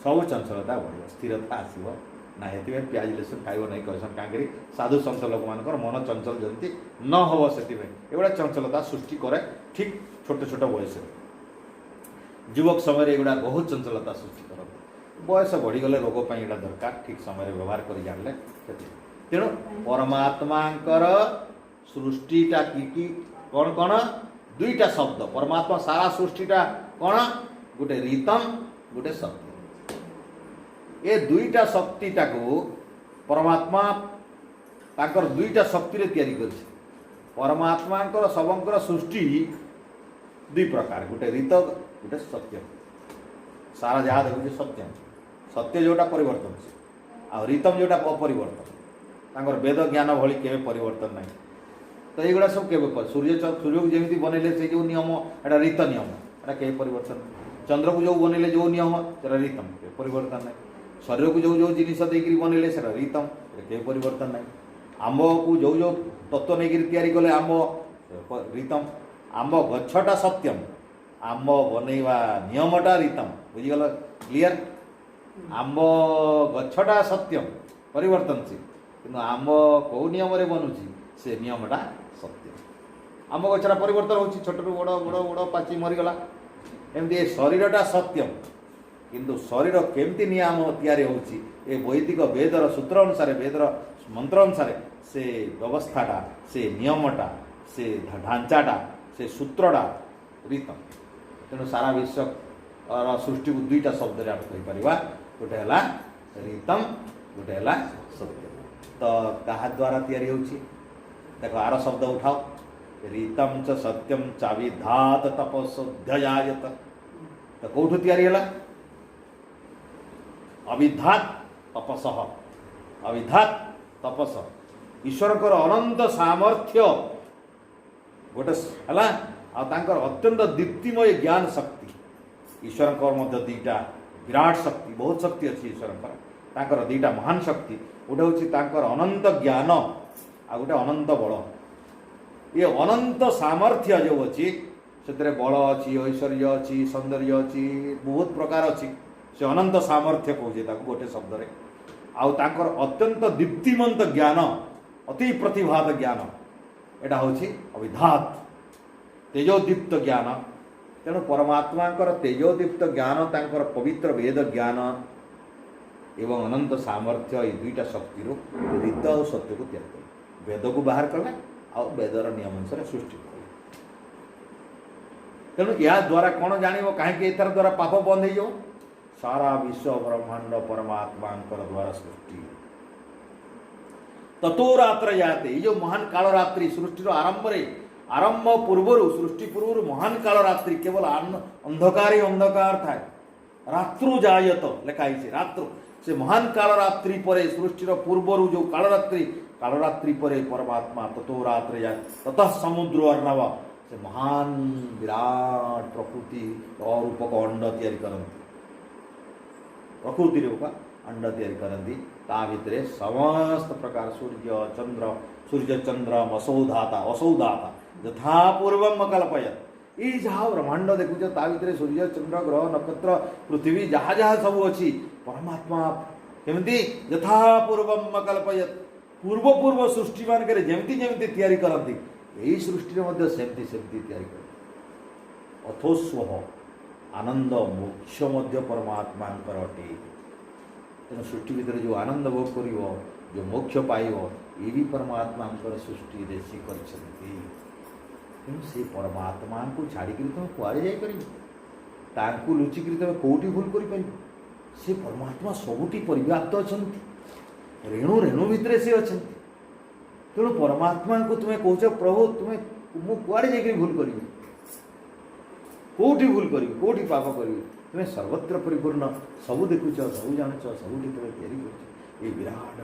सब चंचलता बढ़ स्थिरता आसो ना ये प्याज लसुन खाइब नहीं कहसन कहीं साधु संत लोक मान मन चंचल जमी न हम से एगुड़ा चंचलता सृष्टि करे ठीक छोट छोट बयस युवक समय एगुड़ा बहुत चंचलता सृष्टि करते बयस बढ़ीगले रोग पर यहाँ दरकार ठीक समय व्यवहार कर जानले तेणु परमात्मा सृष्टिटा कि कौन कौन दुईटा शब्द परमात्मा सारा सृष्टिटा कौन गोटे रीतम गोटे सत्य ये दुईटा शक्तिटा को परमात्मा ताकर दुईटा शक्ति रे तैयारी करछि परमात्मा सबंकर सृष्टि दुई प्रकार गोटे रीत गोटे सत्य सारा जहाँ देखुचे सत्य सत्य जोटा परिवर्तन आ रीतम जोटा अपरिवर्तन वेद ज्ञान भली केवे परिवर्तन नहीं तो युवा सब के सूर्य सूर्य को जमी बनइले से जो नियम एटा रीत नियम एटा के परिवर्तन चंद्र को जो बनइले जो नियम सेटा रीतम के परिवर्तन नहीं शरीर को जो जो जिनिस देकर बनइले सेटा रीतम के परिवर्तन नहीं आंब को जो जो तत्व नहीं तैयारी कले आंब रीतम आंब गछटा सत्यम आंब बनैवा नियमटा रीतम बुझीगल क्लियर आंब गछटा सत्यम परिवर्तनशील कि आंब कौ नियम बनुची से नियमटा सत्य आंब गछटा परिवर्तन होची छोटू बड़ बड़ बड़ पाची मरीगला एमती शरीरटा सत्यम किंतु शरीर केमती नियम तैयारी होची ए वैदिक वेदर सूत्र अनुसार वेदर मंत्र अनुसार से व्यवस्थाटा से नियमटा से ढांचाटा से सूत्रटा रीतम तेणु सारा विश्व सृष्टि को दुईटा शब्द आम कहीपर गोटे है रीतम गोटे है सत्य तो क्या द्वारा तैयारी होची देख आर शब्द उठाओ रीतम च सत्यम चाविधात तपस्यायत तो कौटू तैयारी है अविधात तपस अविधात तपस ईश्वर अनंत सामर्थ्य गोटे है अत्यंत दीप्तिमय ज्ञान शक्ति ईश्वर दीटा विराट शक्ति बहुत शक्ति अच्छी ईश्वर दीटा महान शक्ति गोटे हूँ अनंत ज्ञान आ गोटे अनंत बल ये अनंत सामर्थ्य जो अच्छी से बल अच्छी ऐश्वर्य अच्छी सौंदर्य अच्छी बहुत प्रकार अच्छी से अनंत सामर्थ्य कहे गोटे शब्द आउ अत्यंत दीप्तिमंत ज्ञान अति प्रतिभात ज्ञान यहाँ हूँ अविधात तेजोदीप्त ज्ञान तेणु परमात्मा तेजोदीप्त ज्ञान तांकर पवित्र वेद ज्ञान एवं अनंत सामर्थ्य ये दुईटा शक्ति रीत और सत्य को त्याग कर वेद को बाहर कला आ वेदर नियम अनुसार सृष्टि कला तेणु या द्वारा कौन जान कहीं एथर द्वारा पाप बंद हो सारा विश्व ब्रह्मांड परमात्मा द्वारा सृष्टि ततो रात्र जाते ये जो महान काल रात्रि सृष्टि आरंभ पूर्वर सृष्टि पूर्व महान काल रात्रि केवल अंधकार ही अंधकार था रात्रु जायत लिखाई रात्रु से महान काल रात्रि पर सृष्टिर पूर्वर जो काल रात्रि पर परमात्मा ततो रात्र जाए ततः समुद्र अर्णव से महान विराट प्रकृति रूपक अंड तैयारी करती प्रकृति रूप अंड तैयारी करती ता भितर समस्त प्रकार सूर्य चंद्र असौधाता यथा पूर्व कल्पयत ये जहाँ ब्रह्मांड देखुच ता भितर सूर्य चंद्र ग्रह नक्षत्र पृथ्वी जहाँ जहाँ सब अच्छी परमात्मा केमती यथा पूर्व कल्पयत पूर्व पूर्व सृष्टि मानक जमती जमती तैयारी करती यही सृष्टि सेमती सेमती तैयारी कर अथोस्व आनंद मोक्ष मध्य परमात्मा अटे तेणु सृष्टि भितर जो आनंद भोग कर जो मोक्ष पाइब ये भी परमात्मा सृष्टि देशी कर से परमात्मा को छाड़ी तुम कुआड़े जापर लुचिक तुम कौटी भूल कर से परमात्मा सबुटी परिव्याप्त अच्छा रेणु रेणु भितर से अच्छा तेणु परमात्मा को तुम्हें कौच प्रभु तुम्हें मु कुआड़े जा भूल करी कौटी भूल करी कौटी पाप करी तुम्हें सर्वत्र परिपूर्ण सब देखुच सब जानच सब तैयारी ये विराट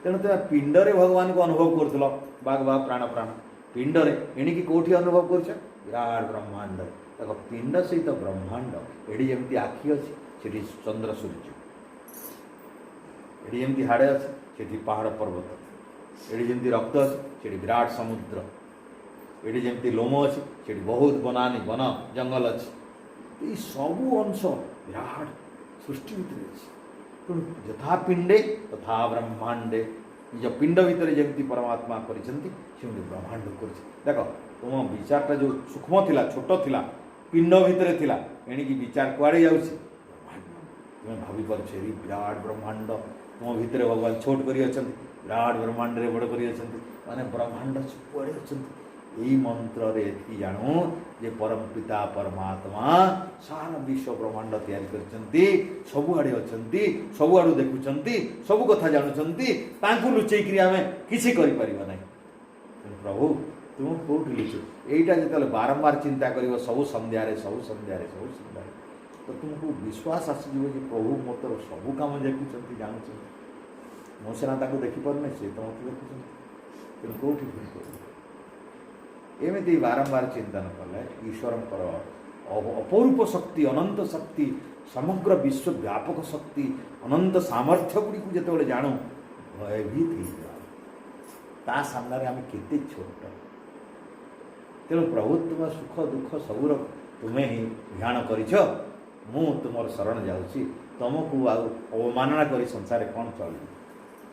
तेणु तुम पिंडरे भगवान को अनुभव कर बाघ बाघ प्राण प्राण पिंडरे एणिकी कौटी अनुभव कर विराट ब्रह्मांड तक पिंड सहित ब्रह्मांड एडी जमी आखि अच्छी चंद्र सूर्य एडी जमी हाड़े अच्छी पहाड़ पर्वत एडी जमी रक्त अच्छी विराट समुद्र एडी जमी लोम अच्छी बहुत बनानी वन जंगल अच्छी ये सबू अंश विराट सृष्टि भितर अच्छी यथा पिंडे तथा ब्रह्मांडे निज पिंड भितर जमी परमात्मा करमती ब्रह्मांड कर देख तुम विचारटा जो सूक्ष्म थिला छोट थिला पिंड भितर थिला एणिकी विचार कुआड़े जाऊँ तुम्हें भावी पार्छ विराट ब्रह्मांड तुम भितर भगवान छोट कर विराट ब्रह्मांड रे बड़ कर माने ब्रह्मांड कुआड़े अच्छा यही मंत्र रे जानू जे परम पिता परमात्मा सारा विश्व ब्रह्मांड तैयारी करछंती सबुआड़े अच्छंती सबुआड़ू देखुछंती सब कथा जानुछंती तांकु लुचेइकरी आमे किछि करि परिबा नै प्रभु तुम कोठी लुचु एइटा जेतले बारंबार चिंता करिवो सब संध्यारे तो तुमको विश्वास आसीଯିवो जे प्रभु मोतर सब काम देखुछंती जानुछंती मो सिना ताकु देखि परने से तो मते देखुछंती तुम कोठी भूल कर एमती बारंबार चिंतन कले ईश्वर अपरूप शक्ति अनंत शक्ति समग्र विश्व व्यापक शक्ति अनंत सामर्थ्य गुड़ी को जो जानू भयभीत हो ता सामने आम केते छोट। तेणु प्रभु तुम सुख दुख सबूर तुम्हें ही ध्यान करिछ, मु तुमर शरण जाऊँगी, तुमको अवमानना करी संसार कौन चल,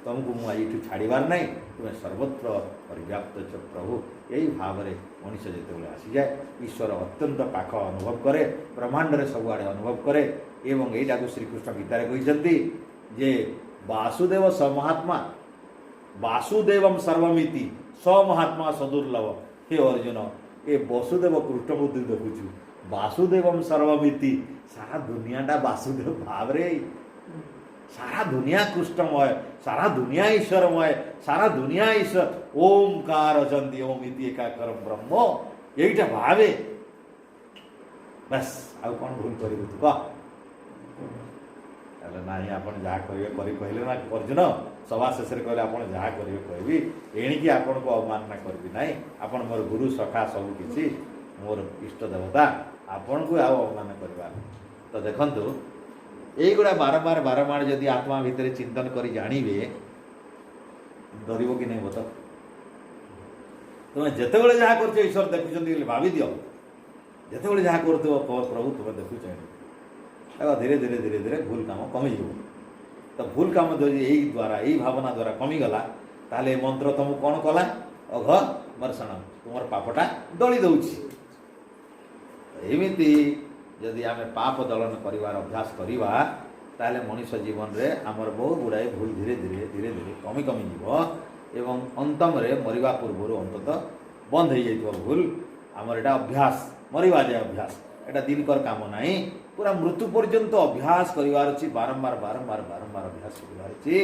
तुमको मुझे छाड़बार ना, तुम्हें सर्वत्र परिव्याप्त छ प्रभु। यही भाव में मनुष्य जिते आसी जाए ईश्वर अत्यंत पाख अनुभव करे, ब्रह्मांड में सबुआड़े अनुभव करे। एवं यहीटा को श्रीकृष्ण गीतार कहते जे वासुदेव स महात्मा, वासुदेवम सर्वमिति स महात्मा सदुर्लभ। हे अर्जुन, ए वसुदेव कृष्ण बुद्धि देखुचु, वासुदेवम सर्वमिति, सारा दुनियाटा वासुदेव भाव रे, सारा दुनिया कृष्णमय, सारा दुनिया ईश्वरमय, सारा दुनिया ईश्वर ओंकार अजंती ओम इति एकाकर ब्रह्म, यहीटा भावे। बस आउ कौन भूल कर तू कह ना, आपन जहाँ करेंगे कहले ना अर्जुन, सभा शेष कहले आप जहाँ करेंगे कहबी, एणिकी आपन को अवमानना करबी ना, आपन मोर गुरु सखा सब किसी मोर इष्ट देवता, आपन को आउ अवमान करवा। तो देखंतु एगुड़ा बारंबार बारंबार जदि आत्मा भितर चिंतन करी जानिबे, डरिबो कि नहीं बत? तुम जितेबाला जहाँ कर ईश्वर देखुं भावी दियो, जितेबाला जहाँ कर प्रभु तुम देखुच, धीरे धीरे धीरे धीरे भूल काम कमिज। तो भूल काम यही द्वारा यही भावना द्वारा कमिगला, ताले मंत्र तुमको कौन कला? अघ मर्षण, तुम पापटा दली दौची। एमती जदि आम पाप दलन कर अभ्यास करवा, ताले मनुष्य जीवन रे आमर बहुत गुड़ाए भूल धीरे धीरे धीरे धीरे कमी कमी जीव एवं अंतम रे मरिबा पूर्व अंततः बंद हो जाइए भूल। आमर एटा अभ्यास मरिबा जाए अभ्यास, एटा दिनकर काम नहीं, पूरा मृत्यु पर्यंत अभ्यास करिवार अछि, बारंबार बारंबार बारंबार अभ्यास करिवार अछि।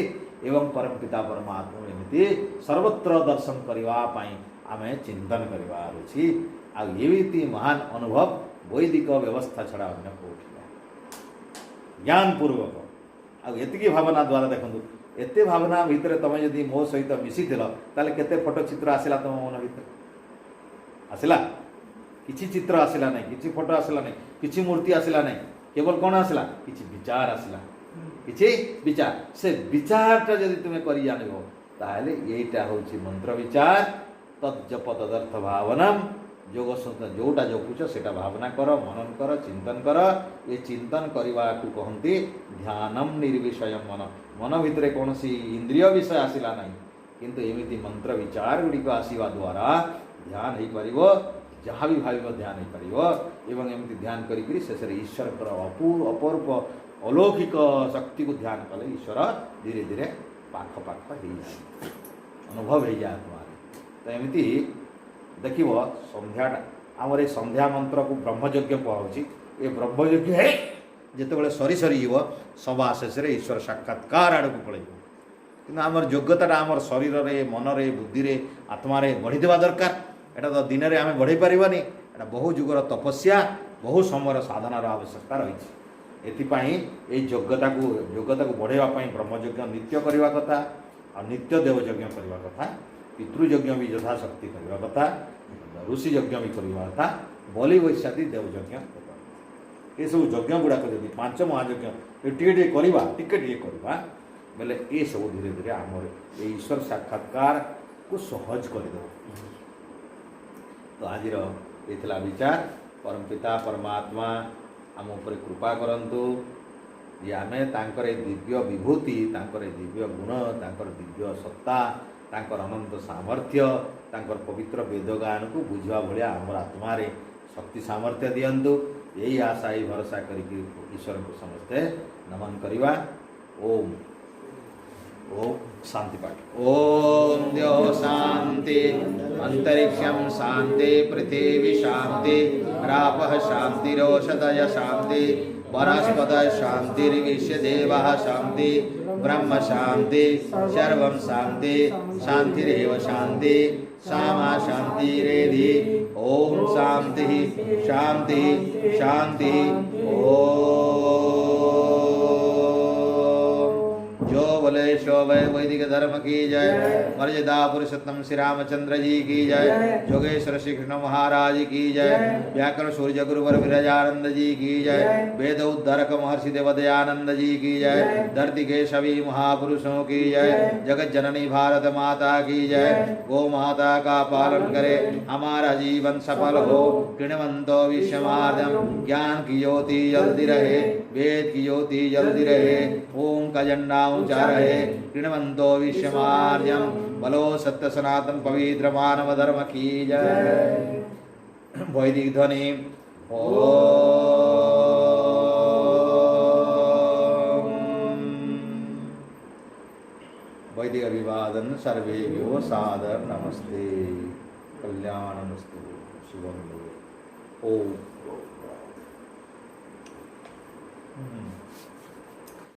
एवं परम पिता परमात्मा एमती सर्वत्र दर्शन करबा पई आमे चिंतन करिवार अछि। आ एमिति महान अनुभव वैदिक व्यवस्था छड़ा अन्य कोठी ज्ञान पूर्वक आती भावना द्वारा देखो, एते भावना भितर तुम जदि मो सहित मिसी ताले केते फोटो चित्र आसला तुम मन भितर आसला? किछि चित्र आसला नहीं, किछि फोटो आसला नहीं, किछि मूर्ति आसला नहीं, केवल कौन आसला? किछि विचार आसला, किछि विचार। से विचारटा जदि तुम्हें करि जानिबो ताले एटा होछि मंत्र विचार। तज्जप तदर्थ भावनम, जोग जोटा जपुच सेटा भावना कर, मनन कर, चिंतन कर। ये चिंतन करने को कहती ध्यानम निर्विषय मन, मन भितर कौन सी इंद्रिय विषय आसला नहीं, किंतु एमिति मंत्र विचार गुड़िक आसवा द्वारा ध्यान हो पार, जहाँ भी भाव ध्यान हो पार। एवं एमती ध्यान करी शेष ईश्वर अपूर्व अलौकिक शक्ति को ध्यान कले ईश्वर धीरे धीरे पाख पाख हो जाए, अनुभव हो जाए तुम्हारे। तो एमती देख संध्याटा आमर संध्या मंत्र को ब्रह्मयज्ञ कहुची। ये ब्रह्मयज्ञ है जिते सरी सरी सभा शेष ईश्वर साक्षात्कार आड़ को पलैब, कि आमर योग्यता आमर शरीर रे मन रे बुद्धि रे आत्मा रे बढ़ीदेवा दरकार। एटा तो दिन में आम बढ़ी पार्बानी, एटा बहु जुगर तपस्या बहु समय साधनार आवश्यकता रही। एथिपाई योग्यता को बढ़ावाई ब्रह्मयज्ञ नित्य करवा कथा, और नित्य देवयज्ञ करवा कथा, पितृयज्ञ भी यथाशक्ति करवा कथा, ऋषि यज्ञ भी करवा कथा, बलि वैशादी देवयज्ञ। ये सब यज्ञ गुड़ाक जब पांच महायज्ञ टे करवा टे करवा बेले ये सब धीरे धीरे आमर ईश्वर साक्षात्कार को सहज करद। तो आज ये विचार परम पिता परमात्मा आम उपर कृपा करंतु, जे आमे तांकर दिव्य विभूति, तांकर दिव्य गुण, तांकर दिव्य सत्ता, तांकर अनंत सामर्थ्य, तांकर पवित्र वेदगान को बुझा भाया आमर आत्मा रे शक्ति सामर्थ्य दियंतु। यही आशा यही भरोसा करके ईश्वर को समस्ते नमन करवा। ओम ओम शांति पाठ। ओम द्यो शांति अंतरिक्षम शांति पृथिवी शांति रापः शांतिरोषधय शांति वनस्पत शांतिर्विश्व देवः शांति ब्रह्म शांति सर्वं शांति शांतिरेव शांति सामा शांतिरेधि। ओम शांति शांति शांति। ओम जो बोले शो वैदिक धर्म की जय। मर्यादा पुरुषोत्तम श्री रामचंद्र जी की जय। जोगेश्वर श्री कृष्ण महाराज की जय। व्याकरण सूर्य गुरुवर विरजानंद जी की जय। वेद उद्धारक महर्षि देवदयानंद जी की जय। धरती के सभी महापुरुषों की जय। जगत जननी भारत माता की जय। गौ माता का पालन करे हमारा जीवन सफल हो। कृणवंतो विश्वमार्जम ज्ञान की ज्योति जलती रहे। वेद की ज्योति जलती रहे। ओम का झंडा ऊंचा रहे। कृणवंतो विश्वमार्जम बलो सत्य सनातन पवित्र मानव धर्म की जय। वैदिक ध्वनि वैदिक अभिवादन सर्वेभ्यो सादर नमस्ते। कल्याणमस्तु शुभम। ओम